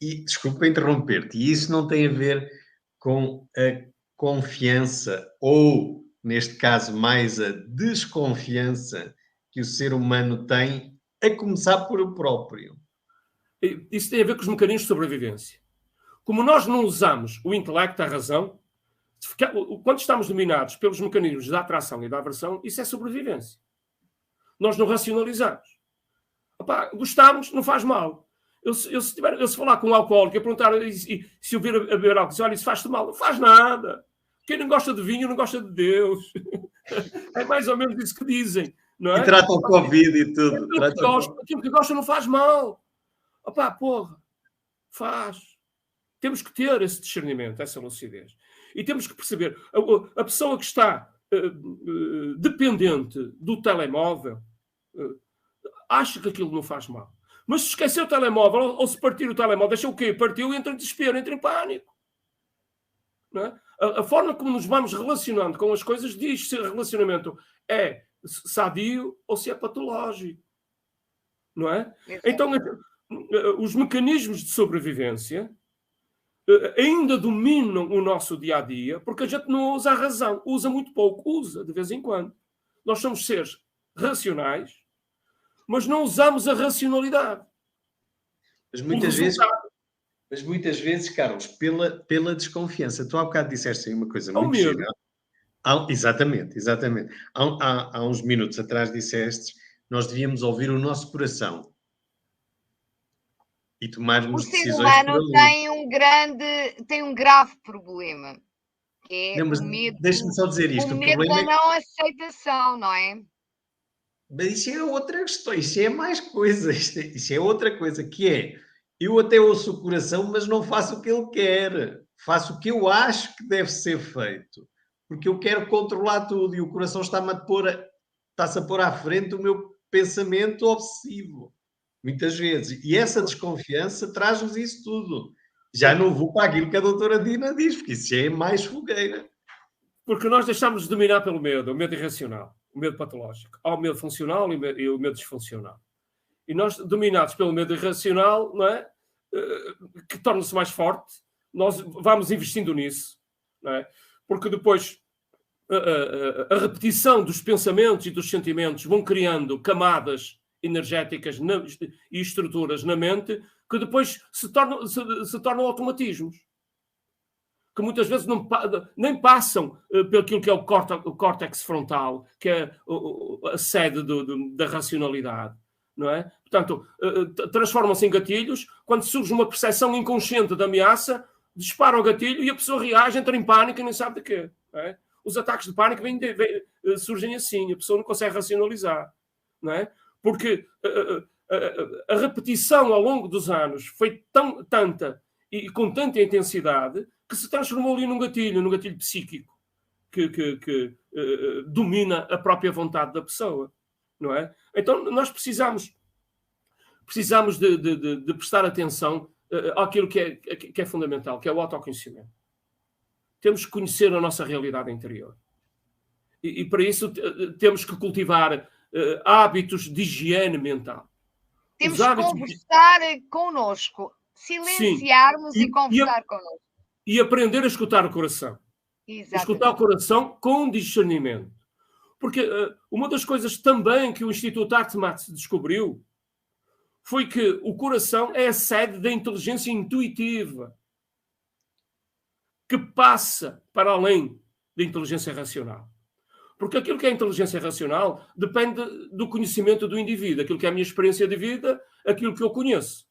desculpa interromper-te. E isso não tem a ver com a confiança ou, neste caso, mais a desconfiança que o ser humano tem, a começar por o próprio. Isso tem a ver com os mecanismos de sobrevivência. Como nós não usamos o intelecto, a razão, quando estamos dominados pelos mecanismos da atração e da aversão, isso é sobrevivência. Nós não racionalizamos. Opa, gostamos, não faz mal. Eu se falar com um alcoólico e perguntar se eu vir a beber álcool, diz, olha, isso faz-te mal. Não faz nada. Quem não gosta de vinho não gosta de Deus. É mais ou menos isso que dizem. Não é? E tratam Covid e tudo. Aquilo que gosta não faz mal. Opá, porra, faz. Temos que ter esse discernimento, essa lucidez. E temos que perceber, a pessoa que está dependente do telemóvel acha que aquilo não faz mal. Mas se esquecer o telemóvel, ou se partir o telemóvel, deixa o quê? Partiu e entra em desespero, entra em pânico. Não é? A forma como nos vamos relacionando com as coisas diz se o relacionamento é sadio ou se é patológico. Não é? Então, os mecanismos de sobrevivência ainda dominam o nosso dia-a-dia, porque a gente não usa a razão, usa muito pouco, usa de vez em quando. Nós somos seres racionais, mas não usamos a racionalidade. Mas muitas vezes, Carlos, pela desconfiança. Tu há bocado disseste aí uma coisa muito gira. Exatamente. Há uns minutos atrás disseste, nós devíamos ouvir o nosso coração e tomarmos decisões. O ser humano tem um grave problema, que é o medo. Deixa-me só dizer isto. O medo da não aceitação, não é? Mas isso é outra questão, isso é mais coisa, isso é outra coisa, que é, eu até ouço o coração, mas não faço o que ele quer, faço o que eu acho que deve ser feito, porque eu quero controlar tudo e o coração está-se a pôr à frente o meu pensamento obsessivo, muitas vezes, e essa desconfiança traz-nos isso tudo. Já não vou para aquilo que a doutora Dina diz, porque isso já é mais fogueira. Porque nós deixamos de dominar pelo medo, o medo irracional, o medo patológico. Há o medo funcional e o medo disfuncional. E nós, dominados pelo medo irracional, não é? Que torna-se mais forte, nós vamos investindo nisso, não é? Porque depois a repetição dos pensamentos e dos sentimentos vão criando camadas energéticas e estruturas na mente que depois se tornam automatismos, que muitas vezes nem passam pelo que é o córtex frontal, que é a sede da racionalidade, não é? Portanto, transformam-se em gatilhos. Quando surge uma percepção inconsciente de ameaça, dispara o gatilho e a pessoa reage, entra em pânico e nem sabe de quê. Não é? Os ataques de pânico surgem assim, a pessoa não consegue racionalizar, não é? Porque a repetição ao longo dos anos foi tanta e com tanta intensidade que se transformou ali num gatilho psíquico que domina a própria vontade da pessoa, não é? Então nós precisamos de prestar atenção àquilo que é fundamental, que é o autoconhecimento. Temos que conhecer a nossa realidade interior. E para isso temos que cultivar hábitos de higiene mental. Temos que conversar connosco, silenciarmos e conversar connosco. E aprender a escutar o coração. Exatamente. Escutar o coração com discernimento. Porque uma das coisas também que o Instituto Artemat descobriu foi que o coração é a sede da inteligência intuitiva, que passa para além da inteligência racional. Porque aquilo que é inteligência racional depende do conhecimento do indivíduo, aquilo que é a minha experiência de vida, aquilo que eu conheço.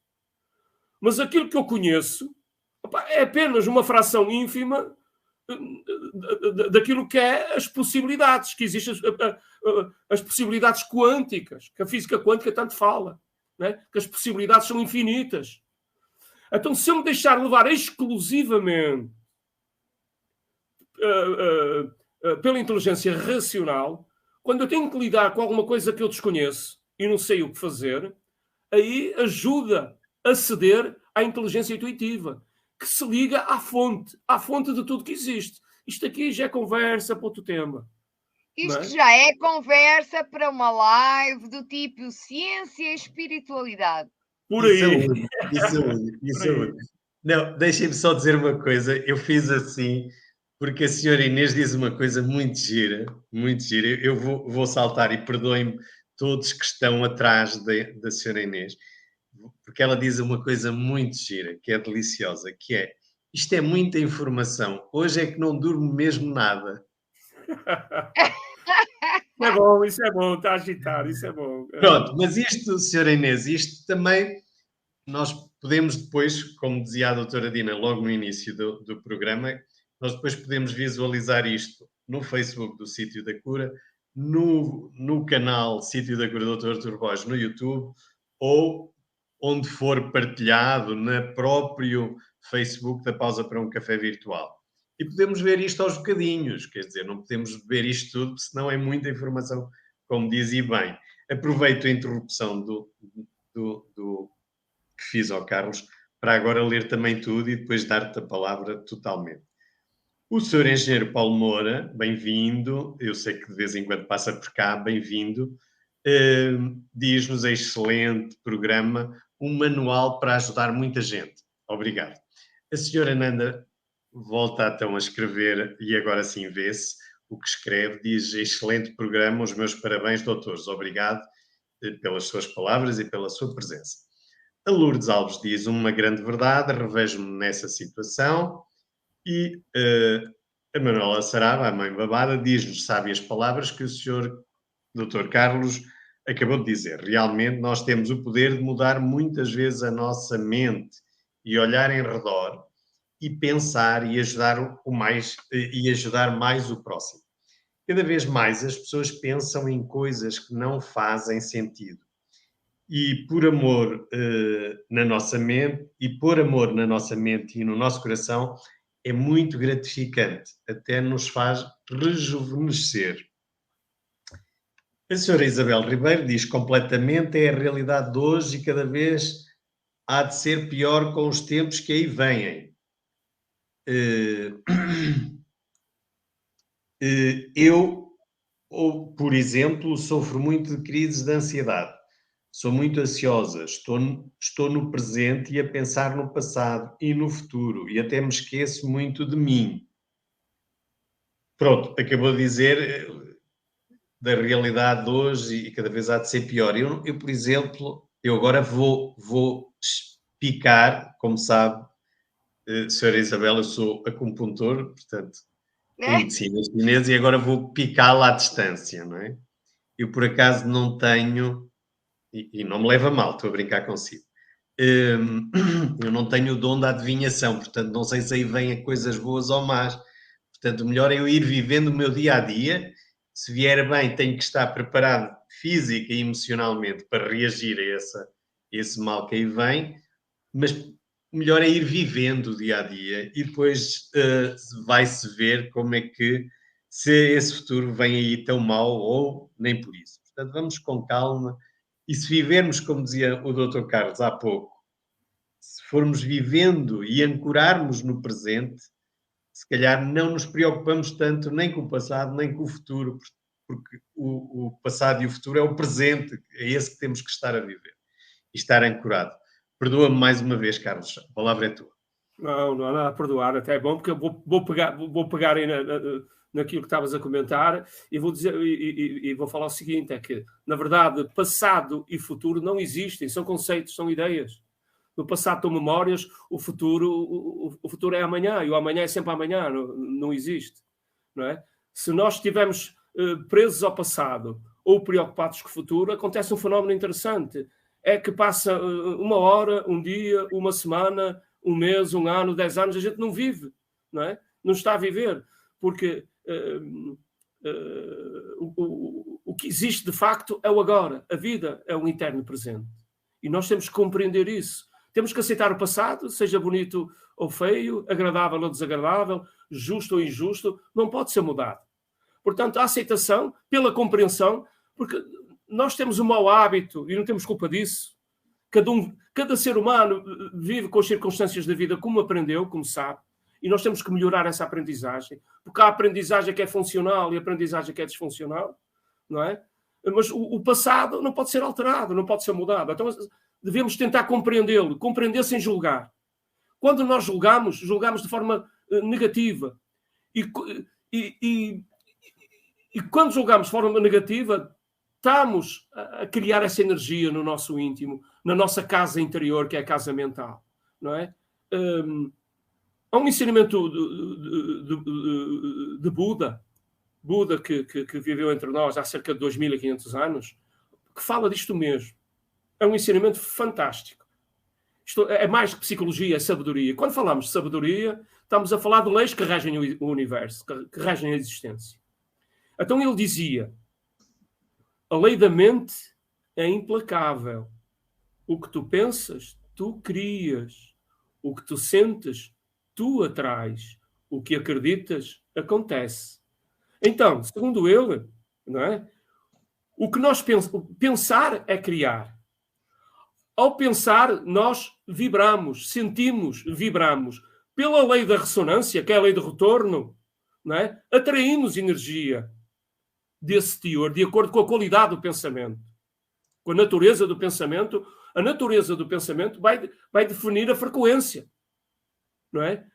Mas aquilo que eu conheço é apenas uma fração ínfima daquilo que é as possibilidades, que existem as possibilidades quânticas, que a física quântica tanto fala, né? Que as possibilidades são infinitas. Então, se eu me deixar levar exclusivamente pela inteligência racional, quando eu tenho que lidar com alguma coisa que eu desconheço e não sei o que fazer, aí ajuda a ceder à inteligência intuitiva, que se liga à fonte de tudo que existe. Isto aqui já é conversa para outro tema. Isto já é conversa para uma live do tipo ciência e espiritualidade. Por aí. Isso. Não, deixem-me só dizer uma coisa. Eu fiz assim, porque a senhora Inês diz uma coisa muito gira, muito gira. Eu vou saltar e perdoem-me todos que estão atrás da senhora Inês, porque ela diz uma coisa muito gira, que é deliciosa, que é, isto é muita informação, hoje é que não durmo mesmo nada. É bom, isso é bom, está a agitar, isso é bom. Pronto, mas isto, senhora Inês, isto também nós podemos depois, como dizia a doutora Dina logo no início do programa, nós depois podemos visualizar isto no Facebook do Sítio da Cura, no canal Sítio da Cura do Dr. Artur Borges no YouTube, ou onde for partilhado no próprio Facebook da Pausa para um Café Virtual. E podemos ver isto aos bocadinhos, quer dizer, não podemos ver isto tudo, senão é muita informação, como dizia bem. Aproveito a interrupção do que fiz ao Carlos, para agora ler também tudo e depois dar-te a palavra totalmente. O Sr. Engenheiro Paulo Moura, bem-vindo, eu sei que de vez em quando passa por cá, bem-vindo, diz-nos excelente programa, um manual para ajudar muita gente. Obrigado. A senhora Nanda volta então a escrever, e agora sim vê-se o que escreve, diz excelente programa, os meus parabéns, doutores, obrigado pelas suas palavras e pela sua presença. A Lourdes Alves diz uma grande verdade, revejo-me nessa situação. E a Manuela Sarava, a mãe babada, diz-nos sábias palavras que o senhor Dr. Carlos acabou de dizer. Realmente nós temos o poder de mudar muitas vezes a nossa mente e olhar em redor e pensar e ajudar mais o próximo. Cada vez mais as pessoas pensam em coisas que não fazem sentido. E por amor na nossa mente, e por amor na nossa mente e no nosso coração, é muito gratificante, até nos faz rejuvenescer. A senhora Isabel Ribeiro diz completamente é a realidade de hoje e cada vez há de ser pior com os tempos que aí vêm. Eu, por exemplo, sofro muito de crises de ansiedade. Sou muito ansiosa, estou no presente e a pensar no passado e no futuro e até me esqueço muito de mim. Pronto, acabou de dizer da realidade de hoje e cada vez há de ser pior. Eu por exemplo, eu agora vou picar, como sabe, senhora Isabel, eu sou acupuntor, portanto, em medicina chinesa, e agora vou picá-la à distância, não é? Eu por acaso não tenho... E não me leva a mal, estou a brincar consigo. Eu não tenho o dom da adivinhação, portanto, não sei se aí vêm coisas boas ou más. Portanto, o melhor é eu ir vivendo o meu dia a dia. Se vier bem, tenho que estar preparado física e emocionalmente para reagir a esse mal que aí vem, mas o melhor é ir vivendo o dia a dia e depois vai-se ver como é que, se esse futuro vem aí tão mau ou nem por isso. Portanto, vamos com calma. E se vivermos, como dizia o Dr. Carlos há pouco, se formos vivendo e ancorarmos no presente, se calhar não nos preocupamos tanto nem com o passado, nem com o futuro, porque o passado e o futuro é o presente, é esse que temos que estar a viver e estar ancorado. Perdoa-me mais uma vez, Carlos, a palavra é tua. Não há nada a perdoar, até é bom, porque eu vou pegar aí naquilo que estavas a comentar e vou dizer e vou falar o seguinte: é que, na verdade, passado e futuro não existem, são conceitos, são ideias. No passado são memórias, o futuro é amanhã, e o amanhã é sempre amanhã, não existe. Não é? Se nós estivermos presos ao passado ou preocupados com o futuro, acontece um fenómeno interessante. É que passa uma hora, um dia, uma semana, um mês, um ano, 10 anos, a gente não vive, não é? Não está a viver, porque o que existe de facto é o agora. A vida é um eterno presente. E nós temos que compreender isso. Temos que aceitar o passado, seja bonito ou feio, agradável ou desagradável, justo ou injusto, não pode ser mudado. Portanto, a aceitação, pela compreensão, porque nós temos um mau hábito e não temos culpa disso. Cada ser humano vive com as circunstâncias da vida como aprendeu, como sabe, e nós temos que melhorar essa aprendizagem, porque há aprendizagem que é funcional e aprendizagem que é disfuncional, não é? Mas o passado não pode ser alterado, não pode ser mudado. Então devemos tentar compreendê-lo, compreender sem julgar. Quando nós julgamos de forma negativa. E quando julgamos de forma negativa, estamos a criar essa energia no nosso íntimo, na nossa casa interior, que é a casa mental, não é? Há um ensinamento de Buda que viveu entre nós há cerca de 2500 anos, que fala disto mesmo. É um ensinamento fantástico. Isto é mais que psicologia, é sabedoria. Quando falamos de sabedoria, estamos a falar de leis que regem o universo, que regem a existência. Então ele dizia: a lei da mente é implacável. O que tu pensas, tu crias. O que tu sentes, tu atrais. O que acreditas, acontece. Então, segundo ele, não é? O que nós pensar é criar. Ao pensar, nós vibramos, sentimos, vibramos. Pela lei da ressonância, que é a lei de retorno, não é? Atraímos energia desse teor, de acordo com a qualidade do pensamento, com a natureza do pensamento. A natureza do pensamento vai definir a frequência, não é?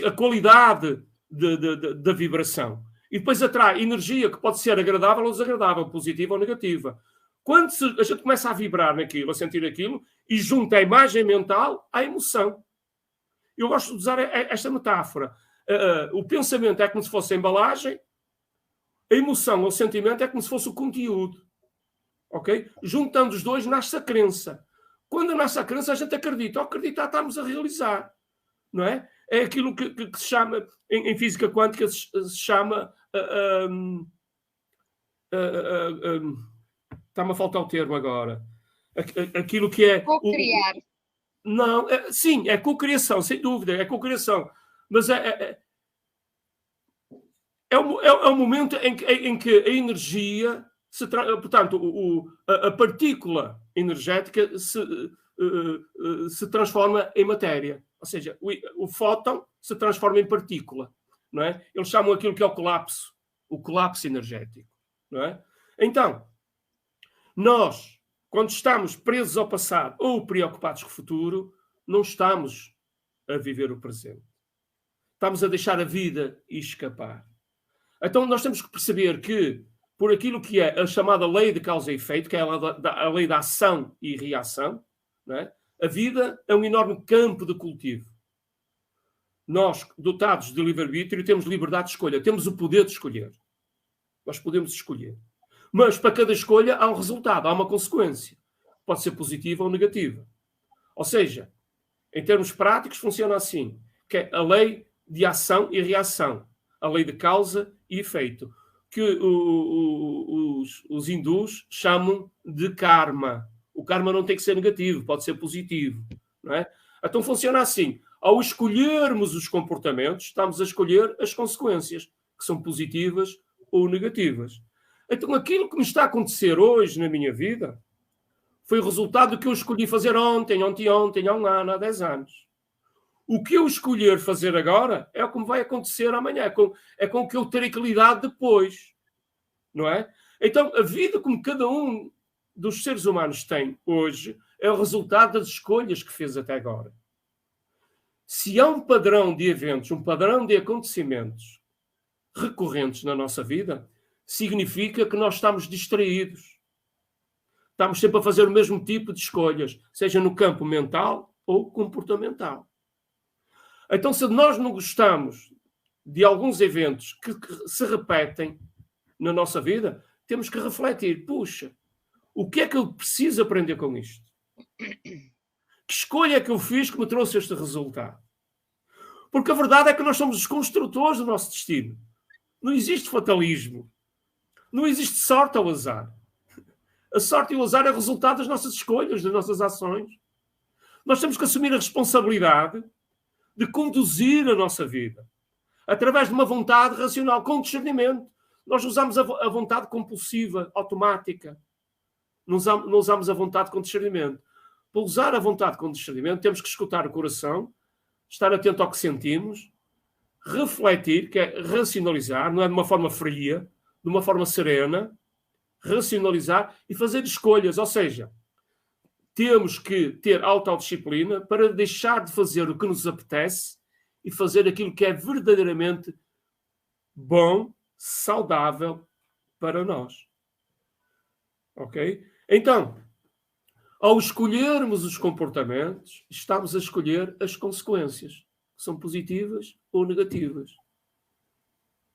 A qualidade da vibração. E depois atrai energia que pode ser agradável ou desagradável, positiva ou negativa. Quando a gente começa a vibrar naquilo, a sentir aquilo, e junta a imagem mental à emoção. Eu gosto de usar esta metáfora. O pensamento é como se fosse a embalagem, a emoção ou o sentimento é como se fosse o conteúdo. Ok? Juntando os dois, nasce a crença. Quando nasce a crença, a gente acredita. Ao acreditar, estamos a realizar. Não é? É aquilo que se chama, em física quântica, se chama... Está-me a faltar o termo agora. Aquilo que é... Co-criar. Não, sim, é cocriação, sem dúvida, é cocriação. Mas é o momento em que a energia, portanto, a partícula energética se transforma em matéria. Ou seja, o fóton se transforma em partícula. Não é? Eles chamam aquilo que é o colapso energético. Não é? Então, nós, quando estamos presos ao passado ou preocupados com o futuro, não estamos a viver o presente. Estamos a deixar a vida escapar. Então, nós temos que perceber que, por aquilo que é a chamada lei de causa e efeito, que é a lei da ação e reação, não é? A vida é um enorme campo de cultivo. Nós, dotados de livre-arbítrio, temos liberdade de escolha, temos o poder de escolher. Nós podemos escolher. Mas para cada escolha há um resultado, há uma consequência. Pode ser positiva ou negativa. Ou seja, em termos práticos, funciona assim, que é a lei de ação e reação, a lei de causa e efeito, que os hindus chamam de karma. O karma não tem que ser negativo, pode ser positivo. Não é? Então funciona assim. Ao escolhermos os comportamentos, estamos a escolher as consequências, que são positivas ou negativas. Então aquilo que me está a acontecer hoje na minha vida foi o resultado do que eu escolhi fazer ontem, há um ano, há 10 anos. O que eu escolher fazer agora é o que me vai acontecer amanhã, é com o que eu terei que lidar depois. Não é? Então a vida como cada um dos seres humanos tem hoje é o resultado das escolhas que fez até agora. Se há um padrão de eventos, um padrão de acontecimentos recorrentes na nossa vida, significa que nós estamos distraídos. Estamos sempre a fazer o mesmo tipo de escolhas, seja no campo mental ou comportamental. Então, se nós não gostamos de alguns eventos que se repetem na nossa vida, temos que refletir. Puxa, o que é que eu preciso aprender com isto? Que escolha é que eu fiz que me trouxe este resultado? Porque a verdade é que nós somos os construtores do nosso destino. Não existe fatalismo. Não existe sorte ao azar. A sorte e o azar é o resultado das nossas escolhas, das nossas ações. Nós temos que assumir a responsabilidade de conduzir a nossa vida através de uma vontade racional, com discernimento. Nós usamos a vontade compulsiva, automática. Não usamos a vontade com discernimento. Para usar a vontade com discernimento, temos que escutar o coração, estar atento ao que sentimos, refletir, que é racionalizar, não é de uma forma fria, de uma forma serena, racionalizar e fazer escolhas. Ou seja, temos que ter autodisciplina para deixar de fazer o que nos apetece e fazer aquilo que é verdadeiramente bom, saudável para nós. Ok? Então, ao escolhermos os comportamentos, estamos a escolher as consequências, que são positivas ou negativas.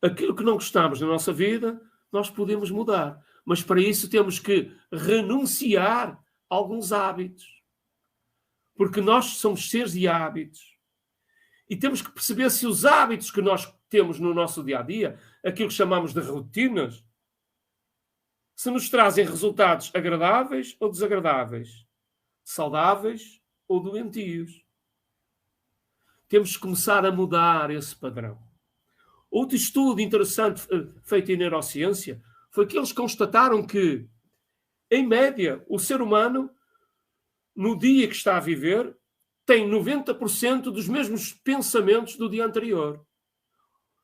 Aquilo que não gostamos na nossa vida, nós podemos mudar. Mas para isso temos que renunciar a alguns hábitos. Porque nós somos seres de hábitos. E temos que perceber se os hábitos que nós temos no nosso dia-a-dia, aquilo que chamamos de rotinas, se nos trazem resultados agradáveis ou desagradáveis, saudáveis ou doentios. Temos que começar a mudar esse padrão. Outro estudo interessante feito em neurociência foi que eles constataram que, em média, o ser humano no dia que está a viver, tem 90% dos mesmos pensamentos do dia anterior.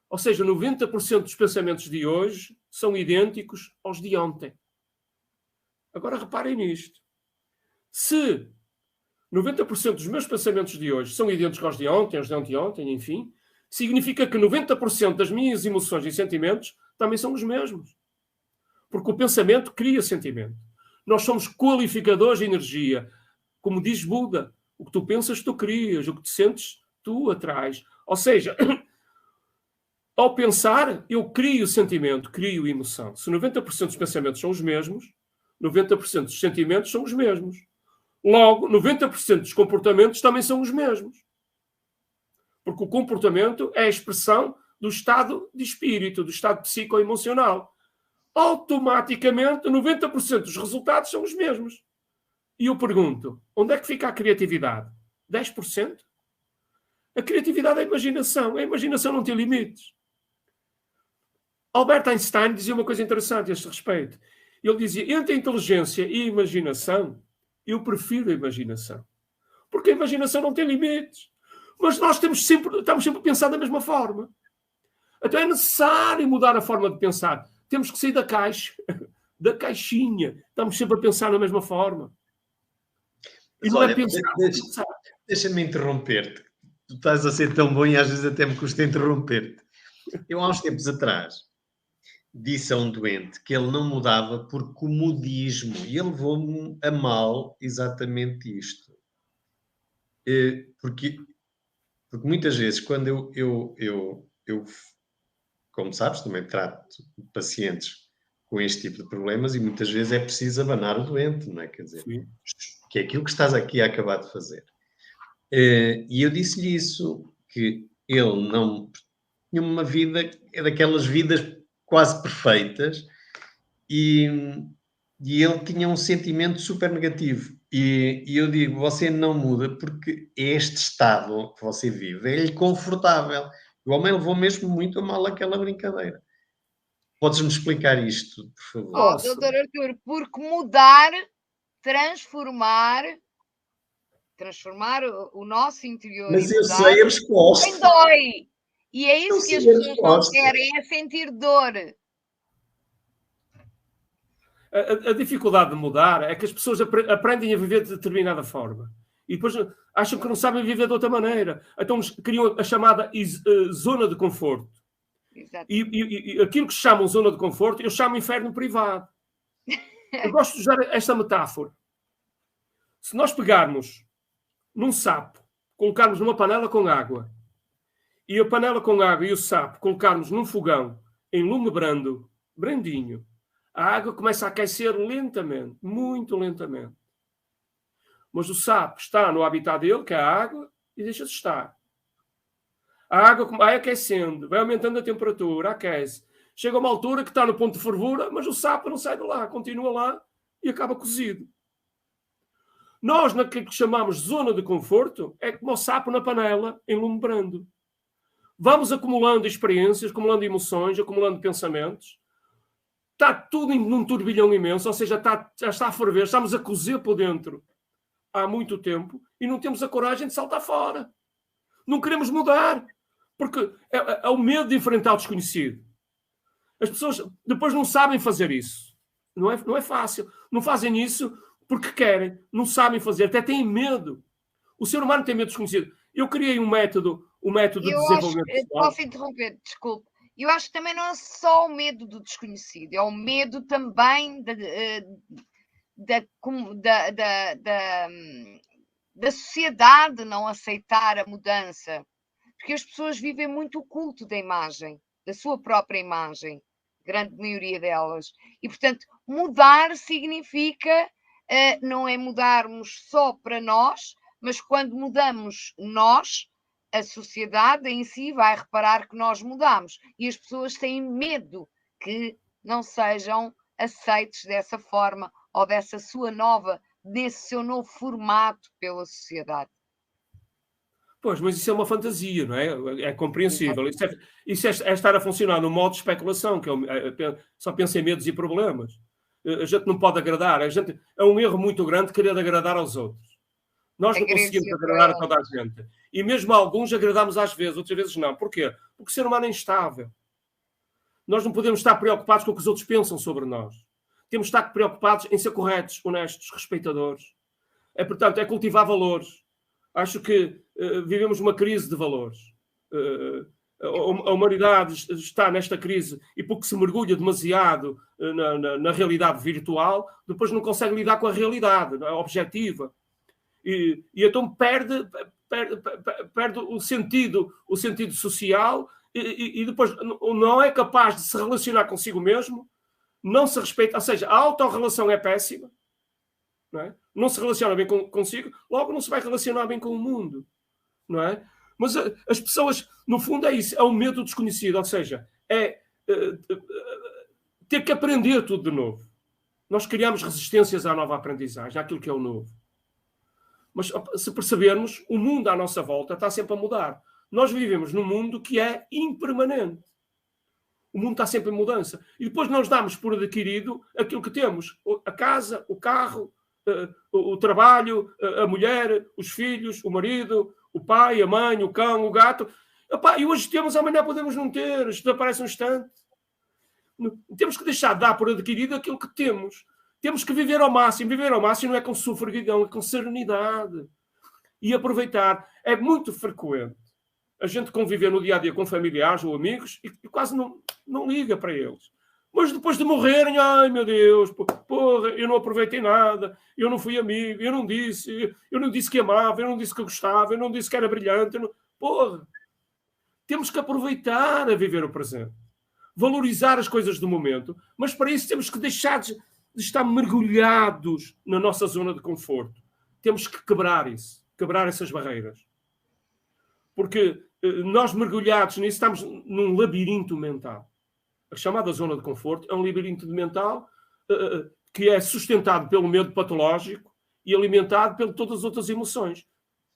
Ou seja, 90% dos pensamentos de hoje são idênticos aos de ontem. Agora reparem nisto. Se 90% dos meus pensamentos de hoje são idênticos aos de ontem, aos de anteontem, enfim, significa que 90% das minhas emoções e sentimentos também são os mesmos. Porque o pensamento cria sentimento. Nós somos qualificadores de energia. Como diz Buda, o que tu pensas, tu crias. O que tu sentes, tu atraes. Ou seja, ao pensar, eu crio sentimento, crio emoção. Se 90% dos pensamentos são os mesmos, 90% dos sentimentos são os mesmos. Logo, 90% dos comportamentos também são os mesmos. Porque o comportamento é a expressão do estado de espírito, do estado psicoemocional. Automaticamente, 90% dos resultados são os mesmos. E eu pergunto, onde é que fica a criatividade? 10%? A criatividade é a imaginação. A imaginação não tem limites. Albert Einstein dizia uma coisa interessante a este respeito. Ele dizia, entre a inteligência e a imaginação, eu prefiro a imaginação. Porque a imaginação não tem limites. Mas nós estamos sempre a pensar da mesma forma. Então é necessário mudar a forma de pensar. Temos que sair da caixa, da caixinha. Estamos sempre a pensar da mesma forma. E mas não olha, é pensar. Deixa-me interromper-te. Tu estás a ser tão bom e às vezes até me custa interromper-te. Eu, há uns tempos atrás, disse a um doente que ele não mudava por comodismo. E ele levou-me a mal exatamente isto. Porque muitas vezes, quando eu, como sabes, também trato pacientes com este tipo de problemas e muitas vezes é preciso abanar o doente, não é? Quer dizer, Sim. que é aquilo que estás aqui a acabar de fazer. E eu disse-lhe isso, que ele não tinha uma vida, é daquelas vidas quase perfeitas e ele tinha um sentimento super negativo. E eu digo, você não muda porque este estado que você vive é-lhe confortável. O homem levou mesmo muito a mal aquela brincadeira. Podes-me explicar isto, por favor? Posso. Doutor Artur, porque mudar, transformar o nosso interior. Mas e eu mudar, sei a resposta. também dói. E é isso Eu que as sei a pessoas não resposta. querem, é sentir dor. A dificuldade de mudar é que as pessoas aprendem a viver de determinada forma. E depois acham que não sabem viver de outra maneira. Então criam a chamada zona de conforto. Exato. E aquilo que chamam zona de conforto, eu chamo inferno privado. Eu gosto de usar esta metáfora. Se nós pegarmos num sapo, colocarmos numa panela com água, e a panela com água e o sapo colocarmos num fogão em lume brando, brandinho, a água começa a aquecer lentamente, muito lentamente. Mas o sapo está no habitat dele, que é a água, e deixa de estar. A água vai aquecendo, vai aumentando a temperatura, aquece. Chega a uma altura que está no ponto de fervura, mas o sapo não sai de lá, continua lá e acaba cozido. Nós, naquilo que chamamos zona de conforto, é como o sapo na panela, em lume brando. Vamos acumulando experiências, acumulando emoções, acumulando pensamentos. Está tudo num turbilhão imenso, ou seja, já está a ferver, estamos a cozer por dentro há muito tempo e não temos a coragem de saltar fora. Não queremos mudar, porque é o medo de enfrentar o desconhecido. As pessoas depois não sabem fazer isso. Não é fácil. Não fazem isso porque querem, não sabem fazer, até têm medo. O ser humano tem medo do desconhecido. Eu criei um método de desenvolvimento pessoal. Posso interromper, desculpe. Eu acho que também não é só o medo do desconhecido, é o medo também da sociedade não aceitar a mudança. Porque as pessoas vivem muito o culto da imagem, da sua própria imagem, grande maioria delas. E, portanto, mudar significa não é mudarmos só para nós, mas quando mudamos nós, a sociedade em si vai reparar que nós mudamos. E as pessoas têm medo que não sejam aceites dessa forma ou desse seu novo formato pela sociedade. Pois, mas isso é uma fantasia, não é? É compreensível. Isso é estar a funcionar no modo de especulação, que só pensa em medos e problemas. A gente não pode agradar. É um erro muito grande querer agradar aos outros. Nós não conseguimos agradar a toda a gente. E mesmo a alguns agradamos às vezes, outras vezes não. Porquê? Porque o ser humano é instável. Nós não podemos estar preocupados com o que os outros pensam sobre nós. Temos de estar preocupados em ser corretos, honestos, respeitadores. Portanto, é cultivar valores. Acho que vivemos uma crise de valores. A humanidade está nesta crise e porque se mergulha demasiado na realidade virtual, depois não consegue lidar com a realidade, não é? Objetiva. E então perde o sentido social e depois não é capaz de se relacionar consigo mesmo, não se respeita, ou seja, a autorrelação é péssima, não se relaciona bem consigo, logo não se vai relacionar bem com o mundo, não é? Mas as pessoas, no fundo, é isso, é o medo do desconhecido, ou seja, ter que aprender tudo de novo. Nós criamos resistências à nova aprendizagem, àquilo que é o novo. Mas se percebermos, o mundo à nossa volta está sempre a mudar. Nós vivemos num mundo que é impermanente. O mundo está sempre em mudança. E depois nós damos por adquirido aquilo que temos. A casa, o carro, o trabalho, a mulher, os filhos, o marido, o pai, a mãe, o cão, o gato. E hoje temos, amanhã podemos não ter. Isto desaparece um instante. Temos que deixar de dar por adquirido aquilo que temos. Temos que viver ao máximo. Viver ao máximo não é com sofreguidão, é com serenidade. E aproveitar. É muito frequente a gente conviver no dia-a-dia com familiares ou amigos e quase não liga para eles. Mas depois de morrerem, ai meu Deus, porra, eu não aproveitei nada, eu não fui amigo, eu não disse que amava, eu não disse que gostava, eu não disse que era brilhante. Porra! Temos que aproveitar a viver o presente. Valorizar as coisas do momento, mas para isso temos que deixar de estar mergulhados na nossa zona de conforto. Temos que quebrar isso, quebrar essas barreiras. Porque nós mergulhados nisso estamos num labirinto mental. A chamada zona de conforto é um labirinto mental que é sustentado pelo medo patológico e alimentado por todas as outras emoções.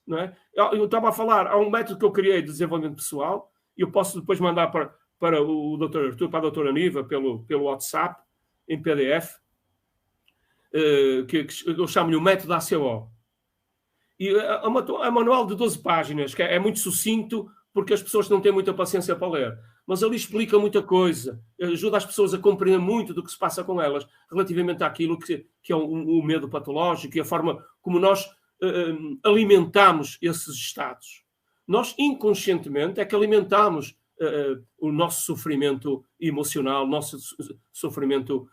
Não é? Eu estava a falar, há um método que eu criei de desenvolvimento pessoal e eu posso depois mandar para o Dr. Artur, para a doutora Niva, pelo WhatsApp, em PDF, que eu chamo-lhe o método ACO. E é um manual de 12 páginas, que é muito sucinto, porque as pessoas não têm muita paciência para ler. Mas ali explica muita coisa, ajuda as pessoas a compreender muito do que se passa com elas, relativamente àquilo que é o medo patológico e a forma como nós alimentamos esses estados. Nós, inconscientemente, é que alimentamos o nosso sofrimento emocional, o nosso sofrimento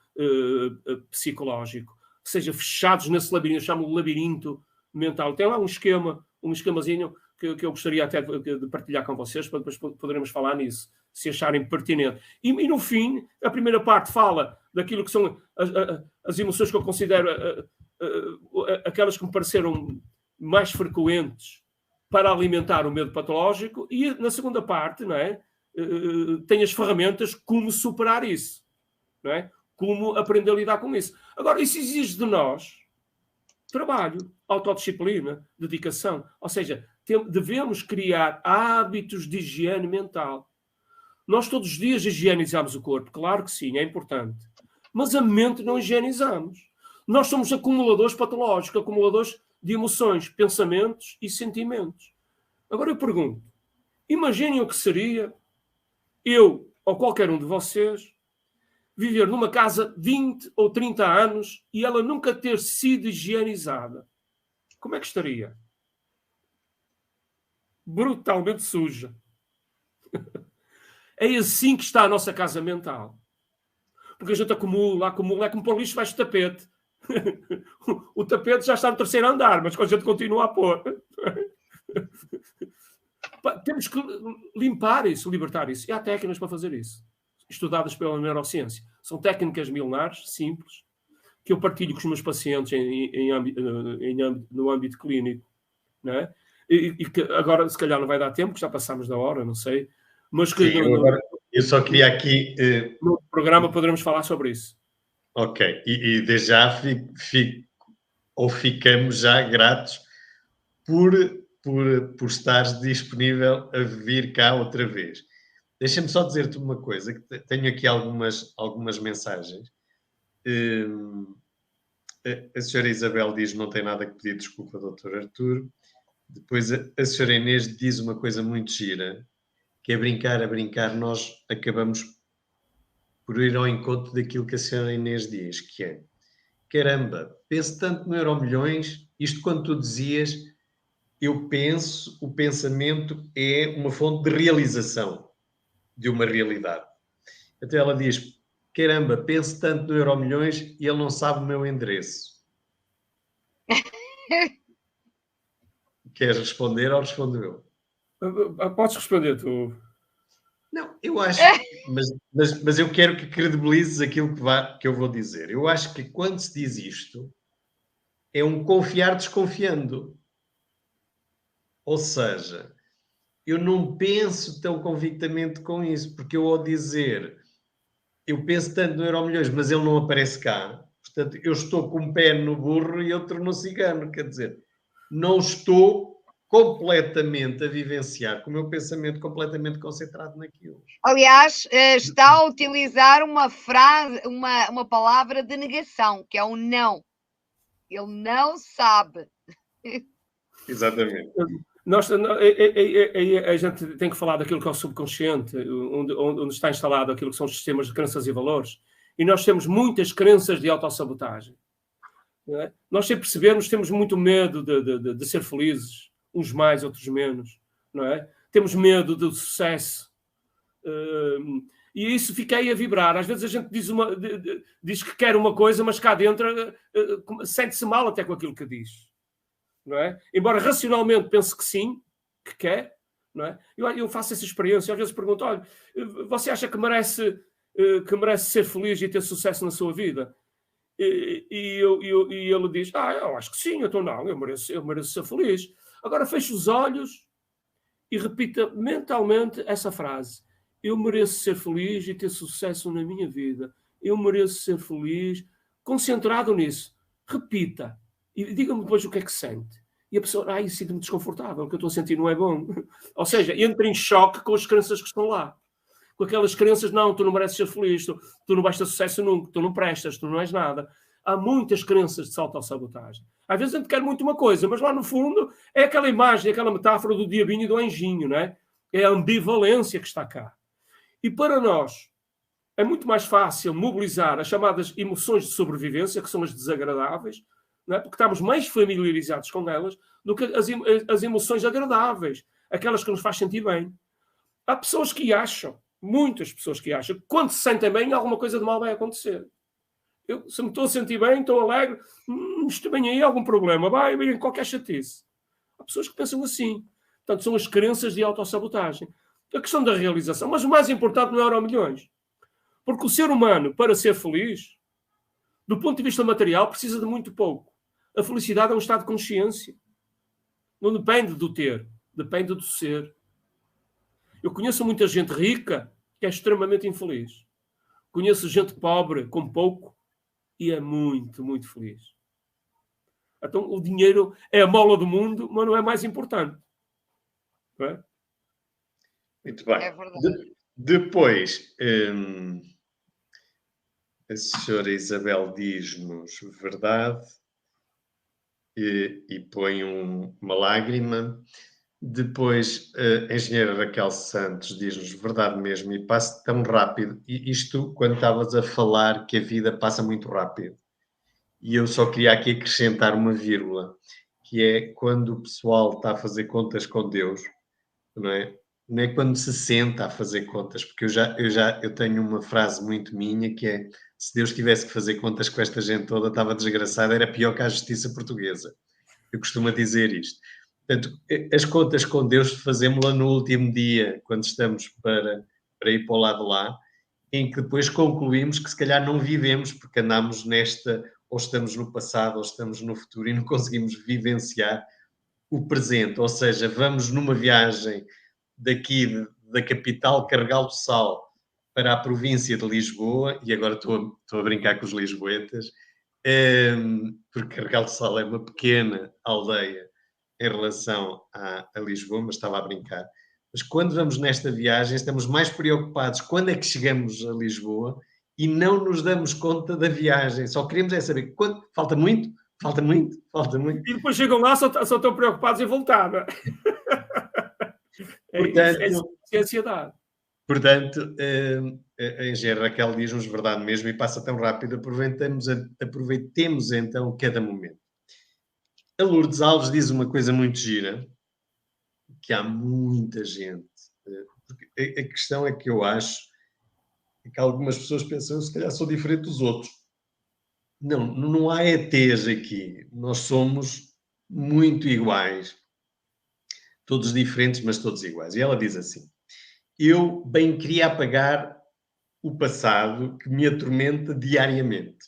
psicológico. Ou seja, fechados nesse labirinto, eu chamo de labirinto mental. Tem lá um esquemazinho que eu gostaria até de partilhar com vocês, para depois poderemos falar nisso, se acharem pertinente. E no fim, a primeira parte fala daquilo que são as emoções que eu considero aquelas que me pareceram mais frequentes para alimentar o medo patológico, e na segunda parte, não é? Tem as ferramentas como superar isso, não é? Como aprender a lidar com isso. Agora, isso exige de nós trabalho, autodisciplina, dedicação. Ou seja, devemos criar hábitos de higiene mental. Nós todos os dias higienizamos o corpo, claro que sim, é importante. Mas a mente não higienizamos. Nós somos acumuladores patológicos, acumuladores de emoções, pensamentos e sentimentos. Agora eu pergunto, imaginem o que seria eu ou qualquer um de vocês viver numa casa 20 ou 30 anos e ela nunca ter sido higienizada. Como é que estaria? Brutalmente suja. É assim que está a nossa casa mental. Porque a gente acumula, é como pôr lixo baixo do tapete. O tapete já está no terceiro andar, mas a gente continua a pôr. Temos que limpar isso, libertar isso. E há técnicas para fazer isso, estudadas pela neurociência. São técnicas milenares, simples, que eu partilho com os meus pacientes no âmbito clínico. Não é? E que agora, se calhar, não vai dar tempo, que já passámos da hora, não sei. Mas que sim, eu só queria aqui... No programa poderemos falar sobre isso. Ok. E desde já ficamos já gratos por estares disponível a vir cá outra vez. Deixa-me só dizer-te uma coisa, que tenho aqui algumas mensagens. A senhora Isabel diz que não tem nada que pedir desculpa, doutor Artur. Depois a senhora Inês diz uma coisa muito gira, que é brincar a brincar, nós acabamos por ir ao encontro daquilo que a senhora Inês diz, que é, caramba, penso tanto no Euromilhões, isto quando tu dizias, eu penso, o pensamento é uma fonte de realização de uma realidade. Até ela diz, caramba, penso tanto no Euromilhões e ele não sabe o meu endereço. Queres responder ou respondo eu? Podes responder tu. Não, eu acho, mas eu quero que credibilizes aquilo que eu vou dizer. Eu acho que quando se diz isto, é um confiar desconfiando. Ou seja, eu não penso tão convictamente com isso, porque eu ao dizer, eu penso tanto no Euromilhões, mas ele não aparece cá. Portanto, eu estou com um pé no burro e outro no cigano. Quer dizer, não estou completamente a vivenciar, com o meu pensamento completamente concentrado naquilo. Aliás, está a utilizar uma frase, uma palavra de negação, que é um não. Ele não sabe. Exatamente. A gente tem que falar daquilo que é o subconsciente, onde está instalado aquilo que são os sistemas de crenças e valores. E nós temos muitas crenças de autossabotagem. Não é? Nós, sem percebermos, temos muito medo de ser felizes, uns mais, outros menos. Não é? Temos medo do sucesso. E isso fica aí a vibrar. Às vezes a gente diz que quer uma coisa, mas cá dentro sente-se mal até com aquilo que diz. Não é? Embora racionalmente pense que sim, que quer, não é? Eu faço essa experiência. Às vezes pergunto, olha, você acha que merece ser feliz e ter sucesso na sua vida? E ele diz, eu acho que sim, então não, eu mereço ser feliz. Agora feche os olhos e repita mentalmente essa frase. Eu mereço ser feliz e ter sucesso na minha vida. Eu mereço ser feliz. Concentrado nisso. Repita. E diga-me depois o que é que sente. E a pessoa, sinto-me desconfortável, o que eu estou a sentir não é bom. Ou seja, entra em choque com as crenças que estão lá. Com aquelas crenças, não, tu não mereces ser feliz, tu não vais ter sucesso nunca, tu não prestas, tu não és nada. Há muitas crenças de autossabotagem. Às vezes a gente quer muito uma coisa, mas lá no fundo é aquela imagem, aquela metáfora do diabinho e do anjinho, não é? É a ambivalência que está cá. E para nós é muito mais fácil mobilizar as chamadas emoções de sobrevivência, que são as desagradáveis, não é? Porque estamos mais familiarizados com elas do que as emoções agradáveis, aquelas que nos faz sentir bem. Há pessoas que acham, muitas pessoas que acham, que quando se sentem bem, alguma coisa de mal vai acontecer. Se me estou a sentir bem, estou alegre, isto vem aí algum problema, vai vir qualquer chatice. Há pessoas que pensam assim. Portanto, são as crenças de autossabotagem. A questão da realização. Mas o mais importante não é Euromilhões. Porque o ser humano, para ser feliz, do ponto de vista material, precisa de muito pouco. A felicidade é um estado de consciência. Não depende do ter, depende do ser. Eu conheço muita gente rica que é extremamente infeliz. Conheço gente pobre, com pouco, e é muito, muito feliz. Então, o dinheiro é a mola do mundo, mas não é mais importante. Não é? Muito bem. É verdade. Depois, a senhora Isabel diz-nos verdade e põe uma lágrima. Depois, a engenheira Raquel Santos diz-nos verdade mesmo e passa tão rápido. E isto, quando estavas a falar que a vida passa muito rápido. E eu só queria aqui acrescentar uma vírgula, que é quando o pessoal está a fazer contas com Deus, não é? Não é quando se senta a fazer contas, porque eu tenho uma frase muito minha que é: se Deus tivesse que fazer contas com esta gente toda, estava desgraçado, era pior que a justiça portuguesa. Eu costumo dizer isto. Portanto, as contas com Deus fazemos-la no último dia, quando estamos para ir para o lado lá, em que depois concluímos que se calhar não vivemos, porque andamos ou estamos no passado, ou estamos no futuro, e não conseguimos vivenciar o presente. Ou seja, vamos numa viagem daqui da capital Carregal do Sal para a província de Lisboa, e agora estou a brincar com os lisboetas, porque Carregal do Sal é uma pequena aldeia em relação a Lisboa, mas estava a brincar. Mas quando vamos nesta viagem, estamos mais preocupados quando é que chegamos a Lisboa e não nos damos conta da viagem. Só queremos é saber quanto. Falta muito, falta muito, falta muito. E depois chegam lá, só estão preocupados em voltar, não é? Portanto, É ansiedade. Portanto, a engenheira Raquel diz-nos verdade mesmo e passa tão rápido, aproveitemos então cada momento. A Lourdes Alves diz uma coisa muito gira, que há muita gente. Porque a questão é que eu acho que algumas pessoas pensam, se calhar sou diferente dos outros. Não há ETs aqui. Nós somos muito iguais. Todos diferentes, mas todos iguais. E ela diz assim: eu bem queria apagar o passado que me atormenta diariamente.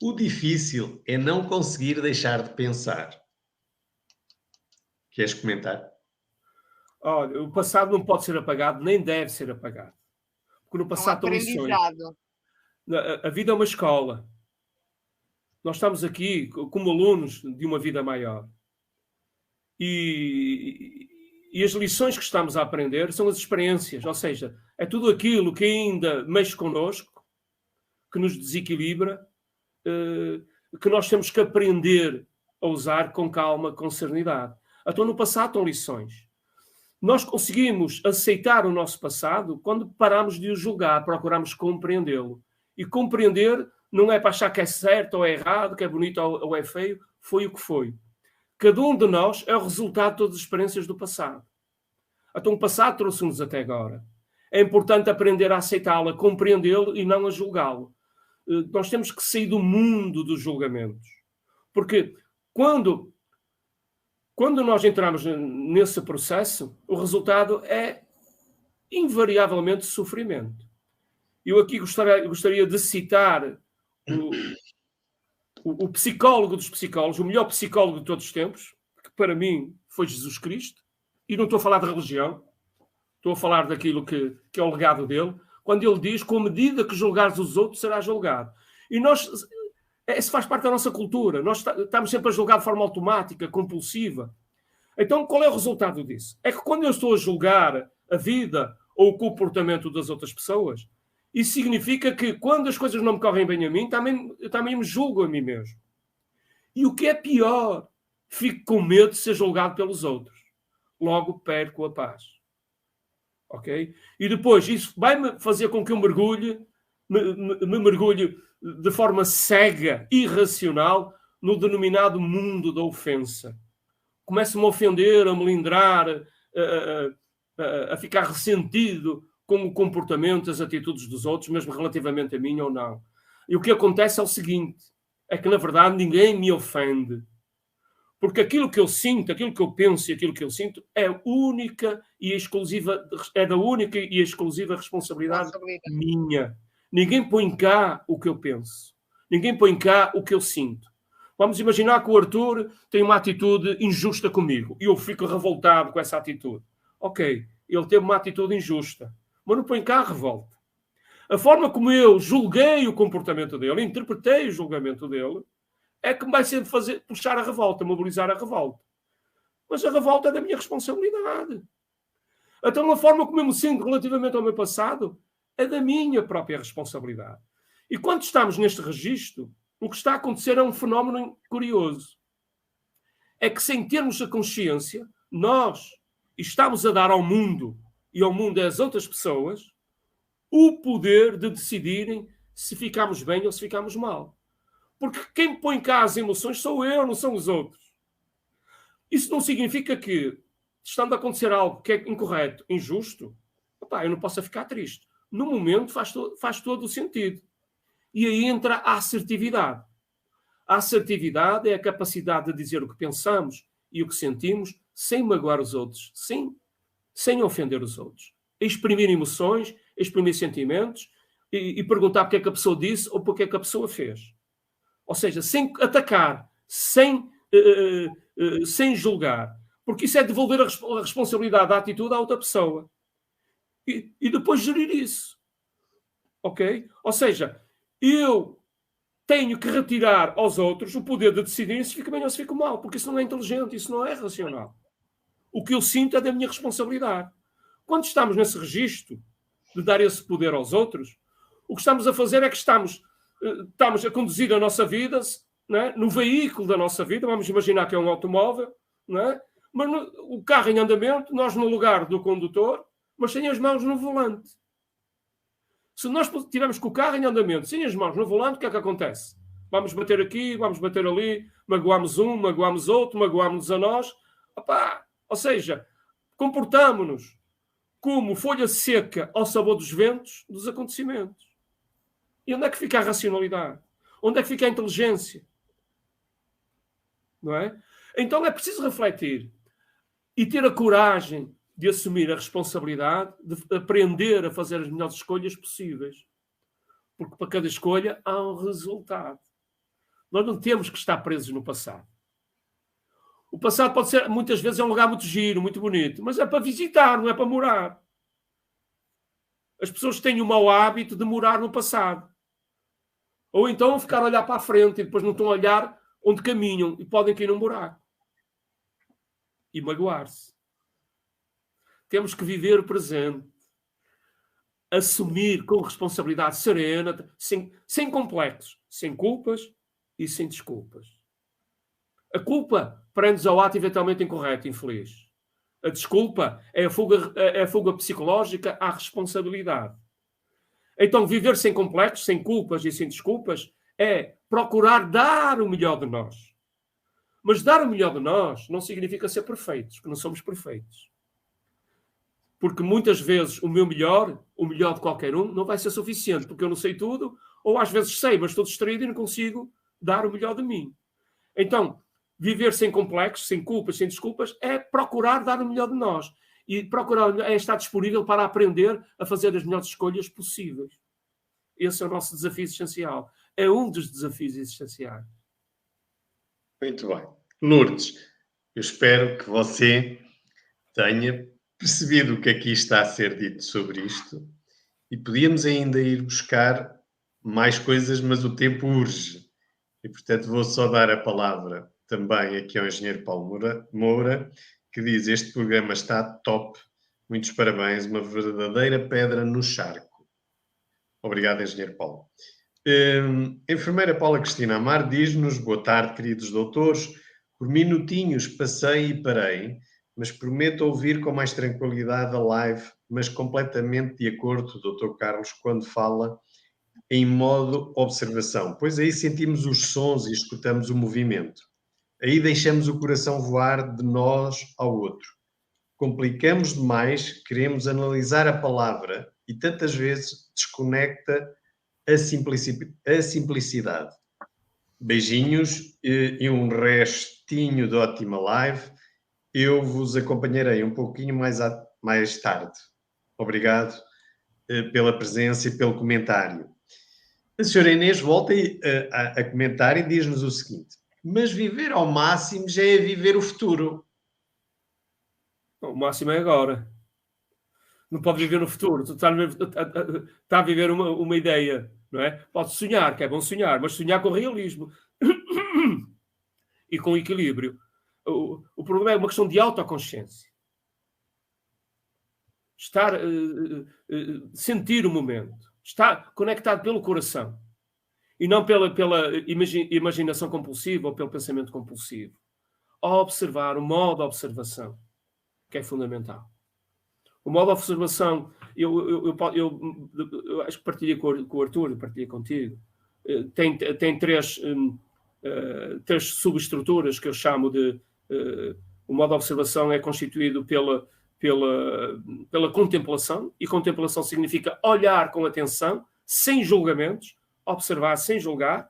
O difícil é não conseguir deixar de pensar. Queres comentar? Olha, o passado não pode ser apagado, nem deve ser apagado. Porque no passado estão lições. A vida é uma escola. Nós estamos aqui como alunos de uma vida maior. E as lições que estamos a aprender são as experiências. Ou seja, é tudo aquilo que ainda mexe connosco, que nos desequilibra, que nós temos que aprender a usar com calma, com serenidade. Então, no passado estão lições. Nós conseguimos aceitar o nosso passado quando paramos de o julgar, procuramos compreendê-lo. E compreender não é para achar que é certo ou é errado, que é bonito ou é feio, foi o que foi. Cada um de nós é o resultado de todas as experiências do passado. Então o passado trouxe-nos até agora. É importante aprender a aceitá-lo, a compreendê-lo e não a julgá-lo. Nós temos que sair do mundo dos julgamentos. Porque quando nós entramos nesse processo, o resultado é invariavelmente sofrimento. Eu aqui gostaria de citar o psicólogo dos psicólogos, o melhor psicólogo de todos os tempos, que para mim foi Jesus Cristo, e não estou a falar de religião, estou a falar daquilo que é o legado dele, quando ele diz, com a medida que julgares os outros, serás julgado. E isso faz parte da nossa cultura. Nós estamos sempre a julgar de forma automática, compulsiva. Então, qual é o resultado disso? É que quando eu estou a julgar a vida ou o comportamento das outras pessoas, isso significa que quando as coisas não me correm bem a mim, eu também me julgo a mim mesmo. E o que é pior, fico com medo de ser julgado pelos outros. Logo perco a paz. Ok? E depois, isso vai-me fazer com que eu me mergulhe de forma cega, irracional, no denominado mundo da ofensa. Começo-me a ofender, a melindrar, a ficar ressentido com o comportamento, as atitudes dos outros, mesmo relativamente a mim ou não. E o que acontece é o seguinte, é que, na verdade, ninguém me ofende. Porque aquilo que eu sinto, aquilo que eu penso e aquilo que eu sinto é da única e exclusiva responsabilidade minha. Ninguém põe cá o que eu penso. Ninguém põe cá o que eu sinto. Vamos imaginar que o Arthur tem uma atitude injusta comigo e eu fico revoltado com essa atitude. Ok, ele teve uma atitude injusta, mas não põe cá a revolta. A forma como eu julguei o comportamento dele, interpretei o julgamento dele, é que me vai sempre puxar a revolta, mobilizar a revolta. Mas a revolta é da minha responsabilidade. Então a forma como eu me sinto relativamente ao meu passado é da minha própria responsabilidade. E quando estamos neste registro, o que está a acontecer é um fenómeno curioso. É que sem termos a consciência, nós estamos a dar ao mundo e ao mundo às outras pessoas o poder de decidirem se ficamos bem ou se ficamos mal. Porque quem põe cá as emoções sou eu, não são os outros. Isso não significa que, estando a acontecer algo que é incorreto, injusto, eu não posso ficar triste. No momento faz todo o sentido. E aí entra a assertividade. A assertividade é a capacidade de dizer o que pensamos e o que sentimos sem magoar os outros, sem ofender os outros. Exprimir emoções, exprimir sentimentos e perguntar porque é que a pessoa disse ou porque é que a pessoa fez. Ou seja, sem atacar, sem julgar. Porque isso é devolver a responsabilidade da atitude à outra pessoa. E depois gerir isso. Ok? Ou seja, eu tenho que retirar aos outros o poder de decidir se fica bem ou se fica mal. Porque isso não é inteligente, isso não é racional. O que eu sinto é da minha responsabilidade. Quando estamos nesse registro de dar esse poder aos outros, O que estamos a fazer é que estamos a conduzir a nossa vida, não é? No veículo da nossa vida, vamos imaginar que é um automóvel, não é? Mas o carro em andamento, nós no lugar do condutor, mas sem as mãos no volante. Se nós tivermos com o carro em andamento, sem as mãos no volante, o que é que acontece? Vamos bater aqui, vamos bater ali, magoamos um, magoamos outro, magoamos-nos a nós. Opá, ou seja, comportamos-nos como folha seca ao sabor dos ventos dos acontecimentos. E onde é que fica a racionalidade? Onde é que fica a inteligência? Não é? Então é preciso refletir e ter a coragem de assumir a responsabilidade, de aprender a fazer as melhores escolhas possíveis. Porque para cada escolha há um resultado. Nós não temos que estar presos no passado. O passado pode ser, muitas vezes, é um lugar muito giro, muito bonito, mas é para visitar, não é para morar. As pessoas têm o mau hábito de morar no passado. Ou então ficar a olhar para a frente e depois não estão a olhar onde caminham e podem cair num buraco. E magoar-se. Temos que viver o presente. Assumir com responsabilidade serena, sem complexos, sem culpas e sem desculpas. A culpa prende-nos ao ato eventualmente incorreto e infeliz. A desculpa é a fuga psicológica à responsabilidade. Então, viver sem complexos, sem culpas e sem desculpas é procurar dar o melhor de nós. Mas dar o melhor de nós não significa ser perfeitos, que não somos perfeitos. Porque muitas vezes o melhor de qualquer um, não vai ser suficiente, porque eu não sei tudo, ou às vezes sei, mas estou distraído e não consigo dar o melhor de mim. Então, viver sem complexos, sem culpas, sem desculpas, é procurar dar o melhor de nós. E procurar é estar disponível para aprender a fazer as melhores escolhas possíveis. Esse é o nosso desafio existencial. É um dos desafios existenciais. Muito bem. Lourdes, eu espero que você tenha percebido o que aqui está a ser dito sobre isto e podíamos ainda ir buscar mais coisas, mas o tempo urge. E, portanto, vou só dar a palavra também aqui ao engenheiro Paulo Moura, que diz: este programa está top, muitos parabéns, uma verdadeira pedra no charco. Obrigado, engenheiro Paulo. Enfermeira Paula Cristina Amar diz-nos: boa tarde, queridos doutores, por minutinhos passei e parei, mas prometo ouvir com mais tranquilidade a live, mas completamente de acordo, doutor Carlos, quando fala em modo observação, pois aí sentimos os sons e escutamos o movimento. Aí deixamos o coração voar de nós ao outro. Complicamos demais, queremos analisar a palavra e tantas vezes desconecta a simplicidade. Beijinhos e um restinho de ótima live. Eu vos acompanharei um pouquinho mais tarde. Obrigado pela presença e pelo comentário. A senhora Inês volta a comentar e diz-nos o seguinte: mas viver ao máximo já é viver o futuro. O máximo é agora. Não pode viver no futuro. Tu está a viver uma ideia, não é? Pode sonhar, que é bom sonhar, mas sonhar com realismo e com equilíbrio. O problema é uma questão de autoconsciência. Sentir o momento. Estar conectado pelo coração. E não pela imaginação compulsiva ou pelo pensamento compulsivo. Observar, o modo de observação, que é fundamental. O modo de observação, eu acho que partilhei com o Arthur, partilhei contigo, tem três subestruturas que eu chamo de... o modo de observação é constituído pela contemplação, e contemplação significa olhar com atenção, sem julgamentos, observar sem julgar.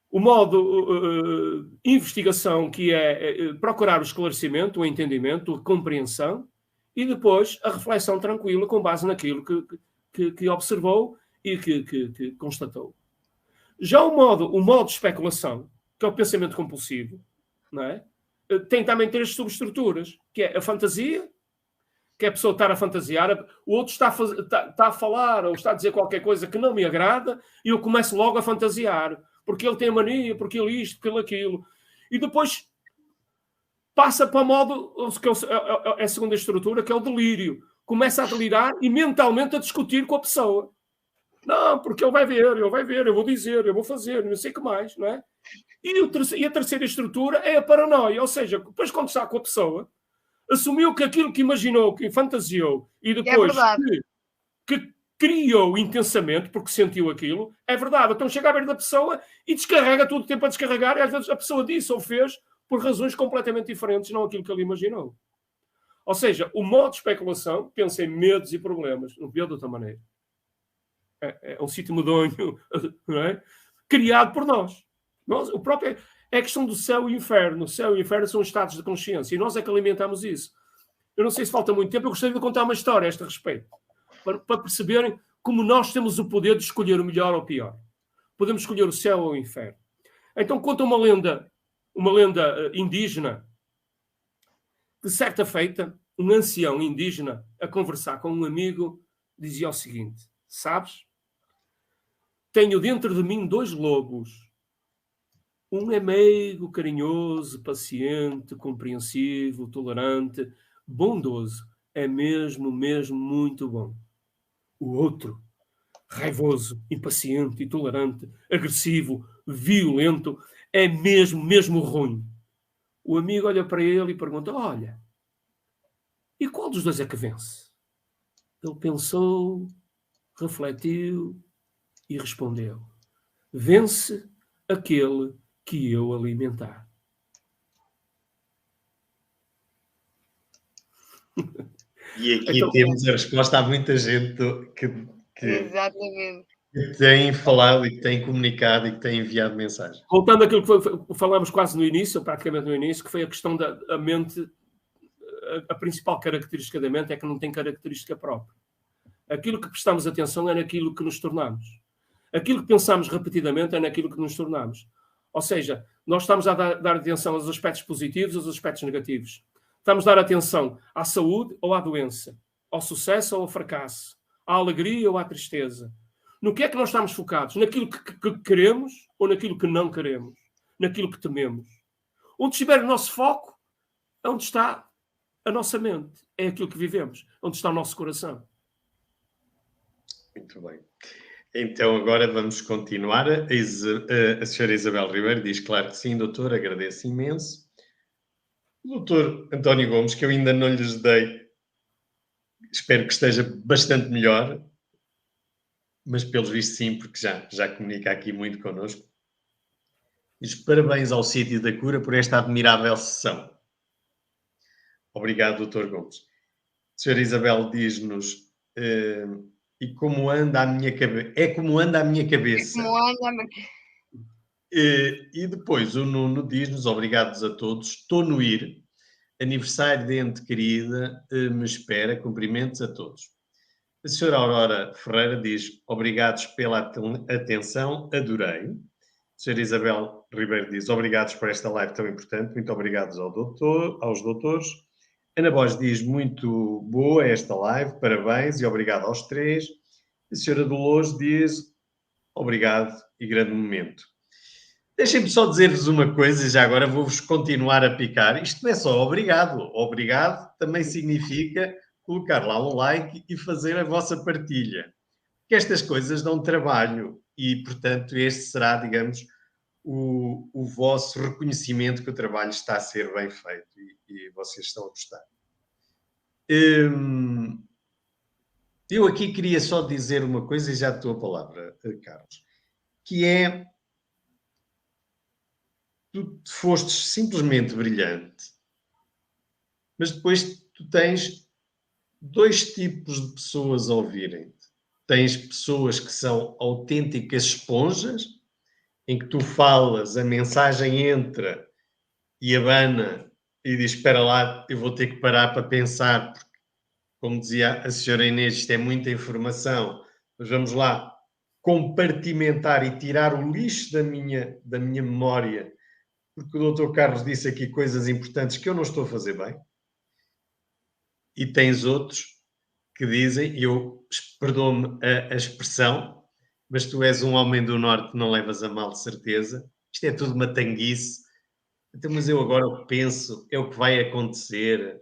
O modo investigação, que é procurar o esclarecimento, o entendimento, a compreensão, e depois a reflexão tranquila com base naquilo que observou e que constatou. Já o modo de especulação, que é o pensamento compulsivo, não é? Tem também três subestruturas, que é a fantasia, que é a pessoa estar a fantasiar, o outro está a falar ou está a dizer qualquer coisa que não me agrada e eu começo logo a fantasiar, porque ele tem a mania, porque ele isto, porque ele aquilo. E depois passa para o modo, que é a segunda estrutura, que é o delírio. Começa a delirar e mentalmente a discutir com a pessoa. Não, porque ele vai ver, eu vou dizer, eu vou fazer, não sei o que mais, não é? E a terceira estrutura é a paranoia, ou seja, depois quando está com a pessoa, assumiu que aquilo que imaginou, que fantasiou, e É depois verdade. que criou intensamente, porque sentiu aquilo, é verdade. Então chega à beira da pessoa e descarrega todo o tempo a descarregar, e às vezes a pessoa disse ou fez por razões completamente diferentes, não aquilo que ele imaginou. Ou seja, o modo de especulação pensa em medos e problemas, não vê de outra maneira. É um sítio medonho, não é? Criado por nós. O próprio é a questão do céu e inferno. O céu e o inferno são estados de consciência e nós é que alimentamos isso. Eu não sei se falta muito tempo, eu gostaria de contar uma história a este respeito, para perceberem como nós temos o poder de escolher o melhor ou o pior. Podemos escolher o céu ou o inferno. Então conta uma lenda indígena, de certa feita, um ancião indígena a conversar com um amigo dizia o seguinte: sabes, tenho dentro de mim 2 lobos. Um é meigo, carinhoso, paciente, compreensivo, tolerante, bondoso. É mesmo muito bom. O outro, raivoso, impaciente, intolerante, agressivo, violento, é mesmo ruim. O amigo olha para ele e pergunta: olha, e qual dos 2 é que vence? Ele pensou, refletiu e respondeu: vence aquele que eu alimentar. E aqui então, temos a resposta a muita gente Exatamente. que tem falado e que tem comunicado e que tem enviado mensagens. Voltando àquilo que falámos quase no início, praticamente no início, que foi a questão da mente. A principal característica da mente é que não tem característica própria. Aquilo que prestamos atenção é naquilo que nos tornamos. Aquilo que pensamos repetidamente é naquilo que nos tornamos. Ou seja, nós estamos a dar atenção aos aspectos positivos e aos aspectos negativos. Estamos a dar atenção à saúde ou à doença, ao sucesso ou ao fracasso, à alegria ou à tristeza. No que é que nós estamos focados? Naquilo que queremos ou naquilo que não queremos? Naquilo que tememos? Onde estiver o nosso foco, é onde está a nossa mente. É aquilo que vivemos. Onde está o nosso coração. Muito bem. Então, agora vamos continuar. A senhora Isabel Ribeiro diz: claro que sim, doutor, agradeço imenso. O doutor António Gomes, que eu ainda não lhes dei, espero que esteja bastante melhor, mas pelos vistos sim, porque já comunica aqui muito connosco. Diz: parabéns ao Sítio da Cura por esta admirável sessão. Obrigado, doutor Gomes. A senhora Isabel diz-nos: e como anda a minha cabeça? É como anda a minha cabeça. Como anda... E depois o Nuno diz-nos: obrigados a todos, estou no ir. Aniversário de ente querida, me espera, cumprimentos a todos. A senhora Aurora Ferreira diz: obrigados pela atenção, adorei. A senhora Isabel Ribeiro diz: obrigados por esta live tão importante, muito obrigados aos doutores. Ana Bosch diz: muito boa esta live, parabéns e obrigado aos 3. A senhora Dolores diz: obrigado e grande momento. Deixem-me só dizer-vos uma coisa e já agora vou-vos continuar a picar. Isto não é só obrigado. Obrigado também significa colocar lá um like e fazer a vossa partilha. Porque estas coisas dão trabalho e, portanto, este será, digamos, o vosso reconhecimento que o trabalho está a ser bem feito e vocês estão a gostar. Eu aqui queria só dizer uma coisa e já te dou a palavra, Carlos, que é: tu fostes simplesmente brilhante, mas depois tu tens 2 tipos de pessoas a ouvirem-te. Tens pessoas que são autênticas esponjas, em que tu falas, a mensagem entra e abana e diz: espera lá, eu vou ter que parar para pensar, porque, como dizia a senhora Inês, isto é muita informação, mas vamos lá compartimentar e tirar o lixo da minha memória, porque o Dr. Carlos disse aqui coisas importantes que eu não estou a fazer bem. E tens outros que dizem, e eu perdoa-me a expressão, mas tu és um homem do Norte, não levas a mal de certeza. Isto é tudo uma tanguice. Então, mas eu agora o que penso é o que vai acontecer.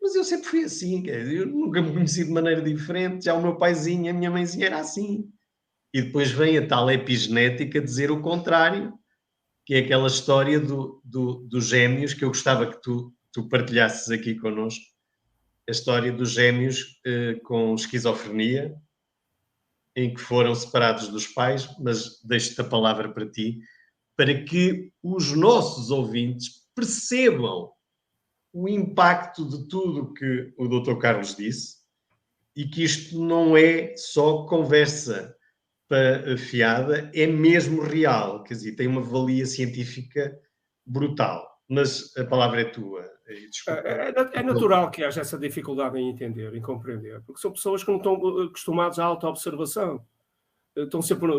Mas eu sempre fui assim, eu nunca me conheci de maneira diferente. Já o meu paizinho, a minha mãezinha era assim. E depois vem a tal epigenética dizer o contrário, que é aquela história dos gêmeos, que eu gostava que tu partilhasses aqui connosco, a história dos gêmeos com esquizofrenia, em que foram separados dos pais, mas deixo-te a palavra para ti, para que os nossos ouvintes percebam o impacto de tudo que o Dr. Carlos disse e que isto não é só conversa fiada, é mesmo real, quer dizer, tem uma valia científica brutal. Mas a palavra é tua. Desculpa. É natural que haja essa dificuldade em entender, em compreender, porque são pessoas que não estão acostumadas à autoobservação. Estão sempre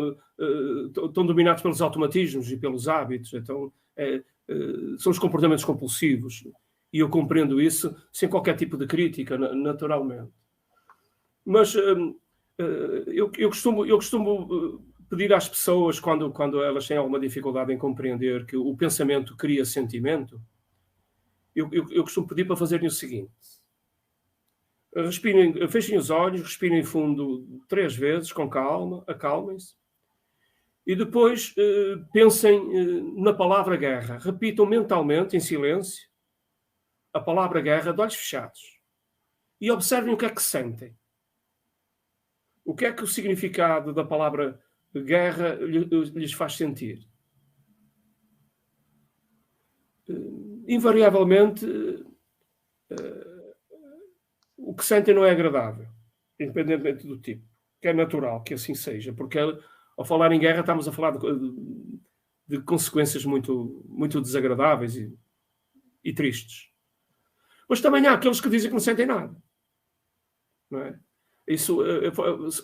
estão dominados pelos automatismos e pelos hábitos, então são os comportamentos compulsivos, e eu compreendo isso sem qualquer tipo de crítica, naturalmente. Mas eu costumo pedir às pessoas, quando elas têm alguma dificuldade em compreender que o pensamento cria sentimento, eu costumo pedir para fazerem o seguinte: respirem, fechem os olhos, respirem fundo 3 vezes, com calma, acalmem-se, e depois pensem na palavra guerra. Repitam mentalmente, em silêncio, a palavra guerra de olhos fechados. E observem o que é que sentem. O que é que o significado da palavra guerra lhes faz sentir? Invariavelmente, o que sentem não é agradável, independentemente do tipo, que é natural que assim seja, porque ao falar em guerra estamos a falar de consequências muito, muito desagradáveis e tristes. Mas também há aqueles que dizem que não sentem nada. Não é? Isso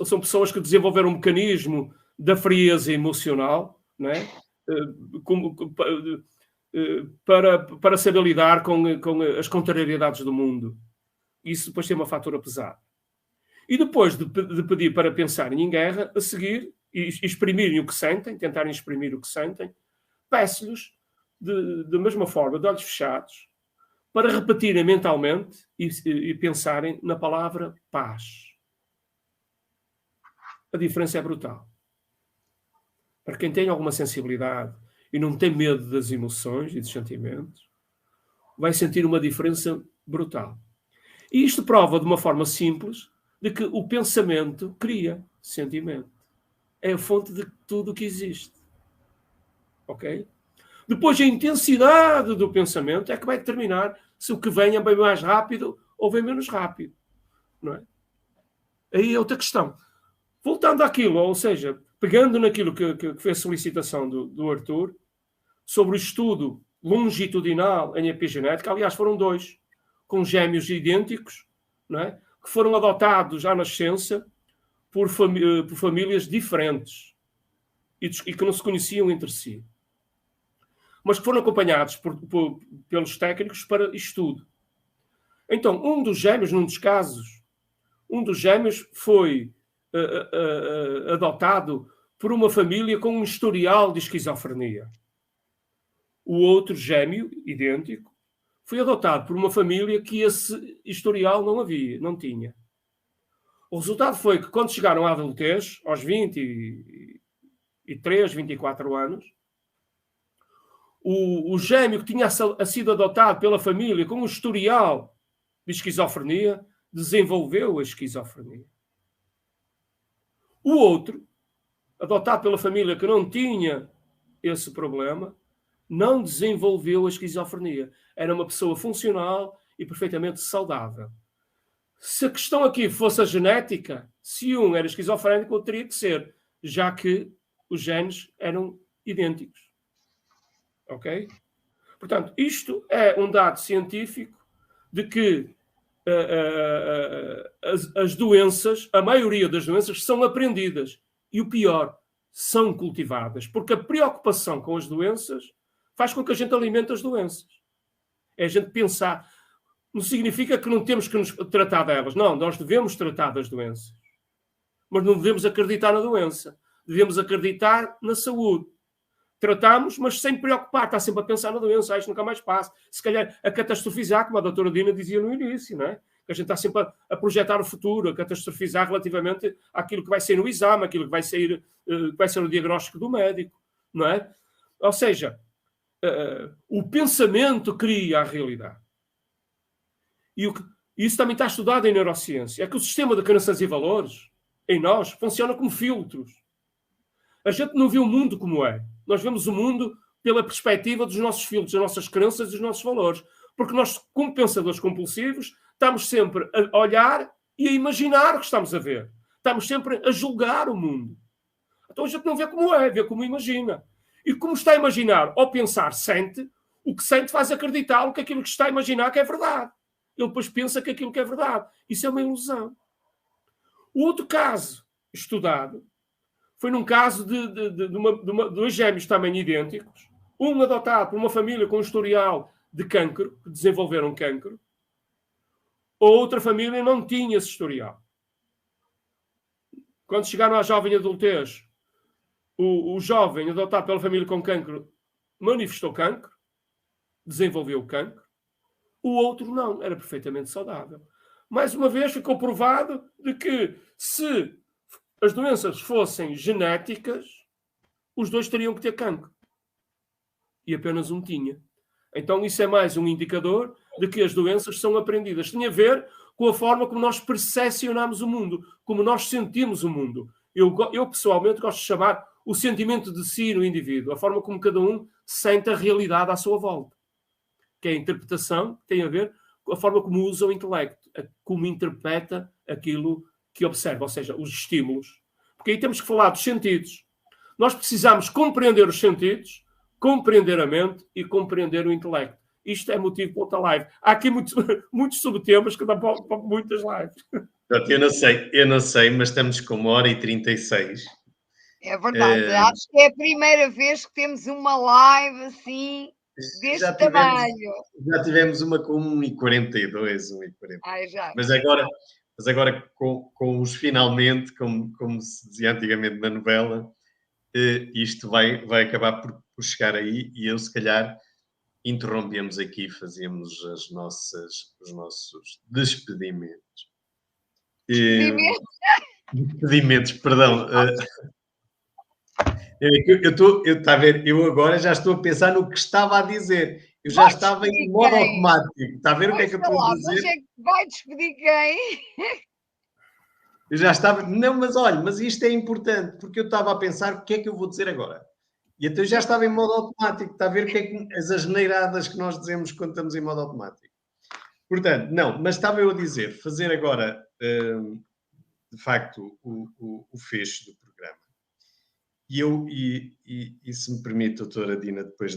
são pessoas que desenvolveram um mecanismo da frieza emocional, não é? Para saber lidar com as contrariedades do mundo. Isso depois tem uma fatura pesada. E depois de pedir para pensarem em guerra, a seguir, e exprimirem o que sentem, tentarem exprimir o que sentem, peço-lhes, da mesma forma, de olhos fechados, para repetirem mentalmente e pensarem na palavra paz. A diferença é brutal. Para quem tem alguma sensibilidade e não tem medo das emoções e dos sentimentos, vai sentir uma diferença brutal. E isto prova de uma forma simples de que o pensamento cria sentimento. É a fonte de tudo o que existe. Ok? Depois, a intensidade do pensamento é que vai determinar se o que vem é bem mais rápido ou bem menos rápido. Não é? Aí é outra questão. Voltando àquilo, ou seja, pegando naquilo que foi a solicitação do Arthur, sobre o estudo longitudinal em epigenética, aliás, foram 2, com gêmeos idênticos, não é? Que foram adotados à nascença por famílias diferentes e que não se conheciam entre si, mas que foram acompanhados pelos técnicos para estudo. Então, um dos gêmeos foi adotado por uma família com um historial de esquizofrenia. O outro gêmeo, idêntico, foi adotado por uma família que esse historial não tinha. O resultado foi que, quando chegaram à adultez, aos 23, 24 anos, o gêmeo que tinha sido adotado pela família com um historial de esquizofrenia desenvolveu a esquizofrenia. O outro, adotado pela família que não tinha esse problema, não desenvolveu a esquizofrenia. Era uma pessoa funcional e perfeitamente saudável. Se a questão aqui fosse a genética, se um era esquizofrénico, outro teria que ser, já que os genes eram idênticos. Ok? Portanto, isto é um dado científico de que as doenças, a maioria das doenças, são aprendidas. E o pior, são cultivadas. Porque a preocupação com as doenças faz com que a gente alimente as doenças. É a gente pensar. Não significa que não temos que nos tratar delas. Não, nós devemos tratar das doenças. Mas não devemos acreditar na doença. Devemos acreditar na saúde. Tratamos, mas sem preocupar. Está sempre a pensar na doença. Isto nunca mais passa. Se calhar a catastrofizar, como a doutora Dina dizia no início, não é? que a gente está sempre a projetar o futuro, a catastrofizar relativamente àquilo que vai ser no exame, aquilo que vai ser o diagnóstico do médico, não é? Ou seja, o pensamento cria a realidade. E isso também está estudado em neurociência. É que o sistema de crenças e valores, em nós, funciona como filtros. A gente não vê o mundo como é. Nós vemos o mundo pela perspectiva dos nossos filtros, das nossas crenças e dos nossos valores. Porque nós, como pensadores compulsivos, estamos sempre a olhar e a imaginar o que estamos a ver. Estamos sempre a julgar o mundo. Então a gente não vê como é, vê como imagina. E como está a imaginar ou pensar, sente, o que sente faz acreditar que aquilo que está a imaginar que é verdade. Ele depois pensa que aquilo que é verdade. Isso é uma ilusão. O outro caso estudado foi num caso de dois gêmeos também idênticos, um adotado por uma família com um historial de cancro, que desenvolveram cancro, outra família não tinha esse historial. Quando chegaram à jovem adultez, o jovem adotado pela família com cancro manifestou cancro, desenvolveu cancro, o outro não, era perfeitamente saudável. Mais uma vez ficou provado de que se as doenças fossem genéticas, os dois teriam que ter cancro. E apenas um tinha. Então isso é mais um indicador de que as doenças são aprendidas. Tem a ver com a forma como nós percepcionamos o mundo, como nós sentimos o mundo. Eu pessoalmente gosto de chamar o sentimento de si no indivíduo, a forma como cada um sente a realidade à sua volta. Que é a interpretação, que tem a ver com a forma como usa o intelecto, como interpreta aquilo que observa, ou seja, os estímulos. Porque aí temos que falar dos sentidos. Nós precisamos compreender os sentidos, compreender a mente e compreender o intelecto. Isto é motivo para outra live. Há aqui muitos subtemas que dão para muitas lives. Eu não sei, mas estamos com 1h36. É verdade. Acho que é a primeira vez que temos uma live assim, deste tamanho. Já tivemos uma com 1h42, 1h40. Ai, já. Mas agora com os finalmente, como se dizia antigamente na novela, isto vai acabar por chegar aí e eu, se calhar, interrompemos aqui, fazíamos os nossos despedimentos. Despedimentos, perdão. Está a ver, eu agora já estou a pensar no que estava a dizer. Eu já estava em modo automático. Está a ver o que é que eu estou a dizer? Mas é que vai despedir quem? Eu já estava... Não, mas olha, mas isto é importante, porque eu estava a pensar o que é que eu vou dizer agora. E então eu já estava em modo automático. Está a ver o que é que as asneiradas que nós dizemos quando estamos em modo automático. Portanto, não, mas estava eu a dizer, fazer agora, de facto, o fecho do programa. E se me permite, doutora Dina, depois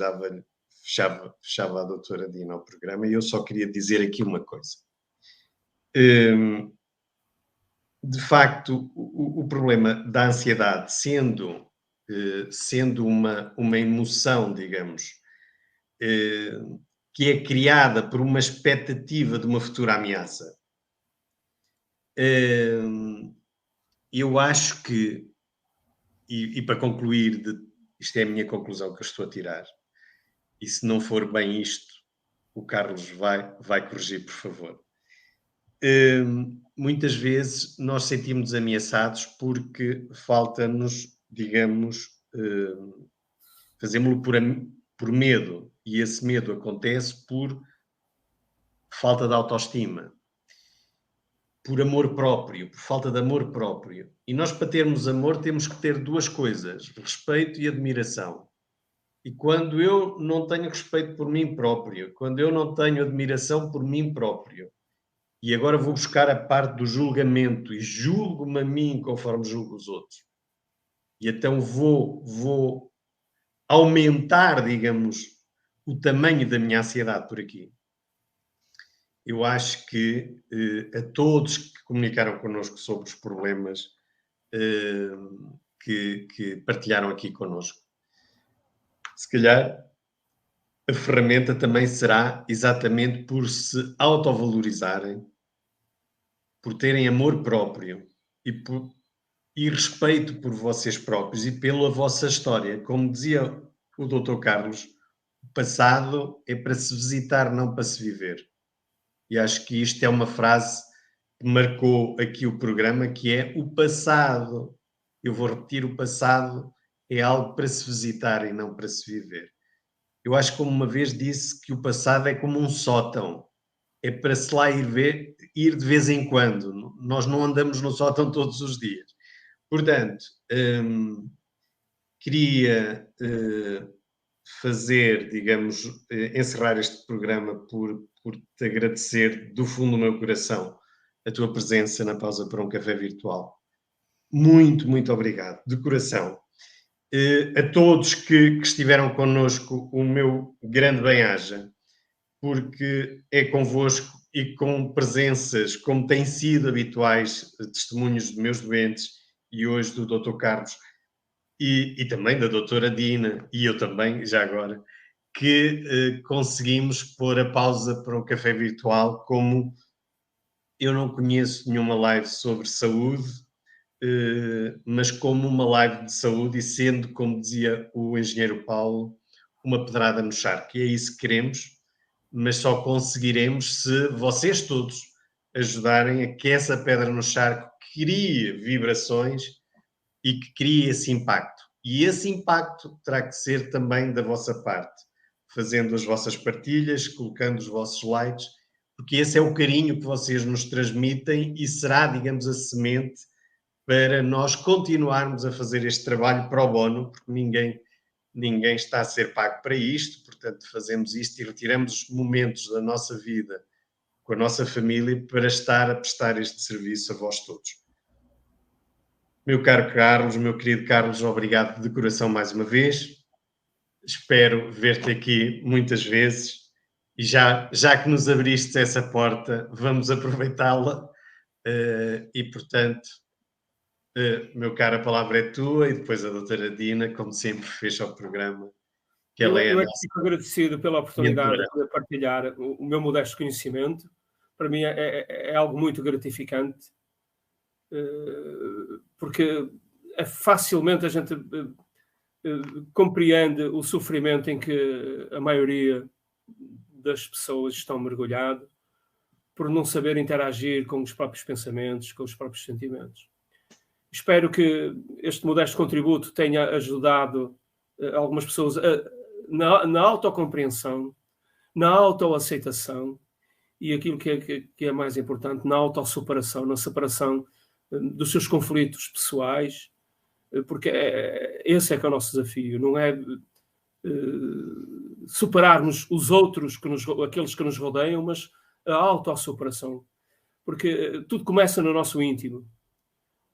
fechava a doutora Dina ao programa, e eu só queria dizer aqui uma coisa. De facto, o problema da ansiedade, sendo uma emoção, digamos, que é criada por uma expectativa de uma futura ameaça, eu acho que, e para concluir, isto é a minha conclusão que eu estou a tirar, e se não for bem isto, o Carlos vai corrigir, por favor. Muitas vezes nós sentimos ameaçados porque falta-nos, digamos, fazemos-lo por medo, e esse medo acontece por falta de autoestima, por amor próprio, por falta de amor próprio. E nós, para termos amor, temos que ter duas coisas: respeito e admiração. E quando eu não tenho respeito por mim próprio, quando eu não tenho admiração por mim próprio, e agora vou buscar a parte do julgamento e julgo-me a mim conforme julgo os outros, e então vou aumentar, digamos, o tamanho da minha ansiedade por aqui. Eu acho que a todos que comunicaram connosco sobre os problemas que partilharam aqui connosco, se calhar a ferramenta também será exatamente por se autovalorizarem, por terem amor próprio e respeito por vocês próprios e pela vossa história. Como dizia o Dr. Carlos, o passado é para se visitar, não para se viver. e acho que isto é uma frase que marcou aqui o programa, que é o passado. Eu vou repetir, o passado é algo para se visitar e não para se viver. Eu acho que, como uma vez disse, que o passado é como um sótão. É para se lá ir de vez em quando. Nós não andamos no sótão todos os dias. Portanto, queria fazer, digamos, encerrar este programa por te agradecer do fundo do meu coração a tua presença na Pausa para um Café Virtual. Muito, muito obrigado, de coração. A todos que estiveram connosco, o meu grande bem-aja, porque é convosco e com presenças, como têm sido habituais, testemunhos de meus doentes e hoje do Dr. Carlos e também da doutora Dina, e eu também, já agora, que conseguimos pôr a Pausa para um Café Virtual. Como eu não conheço nenhuma live sobre saúde, mas como uma live de saúde, e sendo, como dizia o engenheiro Paulo, uma pedrada no charco. E é isso que queremos, mas só conseguiremos se vocês todos ajudarem a que essa pedra no charco crie vibrações e que crie esse impacto. E esse impacto terá que ser também da vossa parte, fazendo as vossas partilhas, colocando os vossos likes, porque esse é o carinho que vocês nos transmitem e será, digamos, a semente para nós continuarmos a fazer este trabalho pro bono, porque ninguém está a ser pago para isto, portanto fazemos isto e retiramos os momentos da nossa vida com a nossa família para estar a prestar este serviço a vós todos. Meu caro Carlos, meu querido Carlos, obrigado de coração mais uma vez. Espero ver-te aqui muitas vezes e já que nos abriste essa porta, vamos aproveitá-la e, portanto, meu caro, a palavra é tua e depois a doutora Dina, como sempre, fecha o programa. Que ela eu fico agradecido pela oportunidade de poder partilhar o meu modesto conhecimento. Para mim é algo muito gratificante, porque facilmente a gente compreende o sofrimento em que a maioria das pessoas estão mergulhadas por não saber interagir com os próprios pensamentos, com os próprios sentimentos. Espero que este modesto contributo tenha ajudado algumas pessoas na autocompreensão, na autoaceitação e aquilo que é mais importante, na autossuperação, na separação dos seus conflitos pessoais, porque esse é que é o nosso desafio, não é superarmos os outros, aqueles que nos rodeiam, mas a autossuperação, porque tudo começa no nosso íntimo.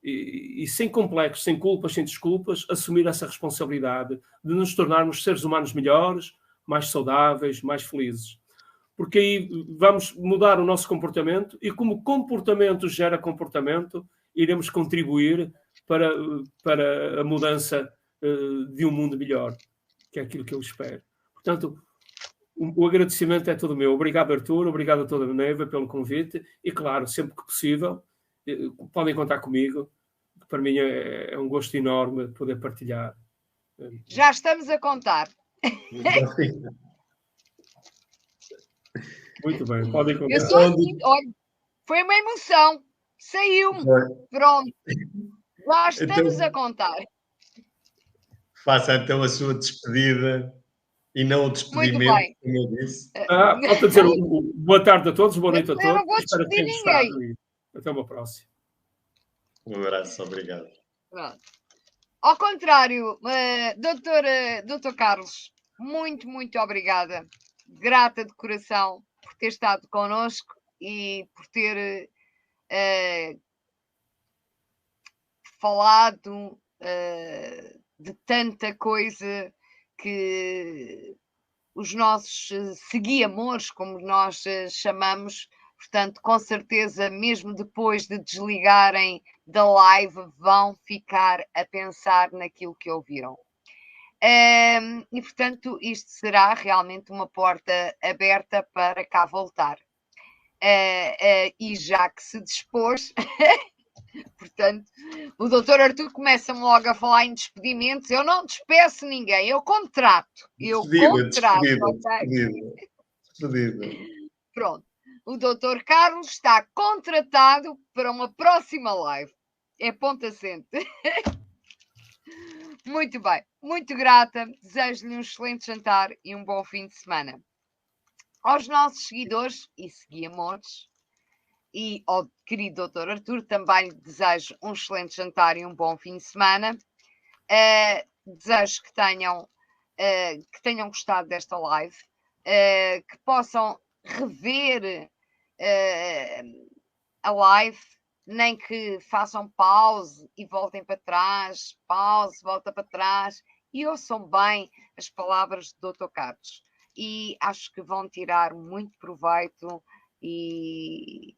E sem complexos, sem culpas, sem desculpas, assumir essa responsabilidade de nos tornarmos seres humanos melhores, mais saudáveis, mais felizes. Porque aí vamos mudar o nosso comportamento e, como comportamento gera comportamento, iremos contribuir para a mudança de um mundo melhor, que é aquilo que eu espero. Portanto, o agradecimento é todo meu. Obrigado, Artur, obrigado a toda a Neiva pelo convite e, claro, sempre que possível, podem contar comigo. Para mim é um gosto enorme poder partilhar. Já estamos a contar. Muito bem, podem contar. Eu sou assim, olha, foi uma emoção. Saiu-me. Pronto. Já estamos a contar. Faça então a sua despedida e não o despedimento, como eu disse. Falta dizer boa tarde a todos, boa noite a todos. Eu não vou despedir ninguém. Até uma próxima. Um abraço, obrigado. Pronto. Ao contrário, doutor Carlos, muito, muito obrigada. Grata de coração por ter estado connosco e por ter falado de tanta coisa que os nossos seguiamores, como nós chamamos, portanto, com certeza, mesmo depois de desligarem da live, vão ficar a pensar naquilo que ouviram. E, portanto, isto será realmente uma porta aberta para cá voltar. E já que se dispôs, portanto, o doutor Artur começa-me logo a falar em despedimentos. Eu não despeço ninguém, eu contrato. Despedida. Pronto. o Dr. Carlos está contratado para uma próxima live. É ponto assente. Muito bem, muito grata. Desejo-lhe um excelente jantar e um bom fim de semana. Aos nossos seguidores e seguimores, e ao querido Dr. Artur, também lhe desejo um excelente jantar e um bom fim de semana. Desejo que tenham gostado desta live, que possam rever a live, nem que façam pause e voltem para trás, pause, volta para trás, e ouçam bem as palavras do Dr. Carlos. E acho que vão tirar muito proveito e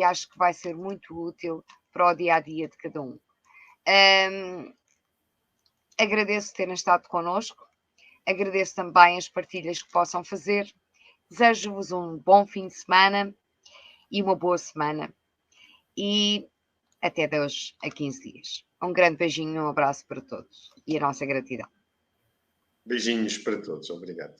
acho que vai ser muito útil para o dia-a-dia de cada um. Agradeço terem estado connosco, agradeço também as partilhas que possam fazer, desejo-vos um bom fim de semana e uma boa semana. E até de hoje a 15 dias. Um grande beijinho e um abraço para todos. E a nossa gratidão. Beijinhos para todos. Obrigado.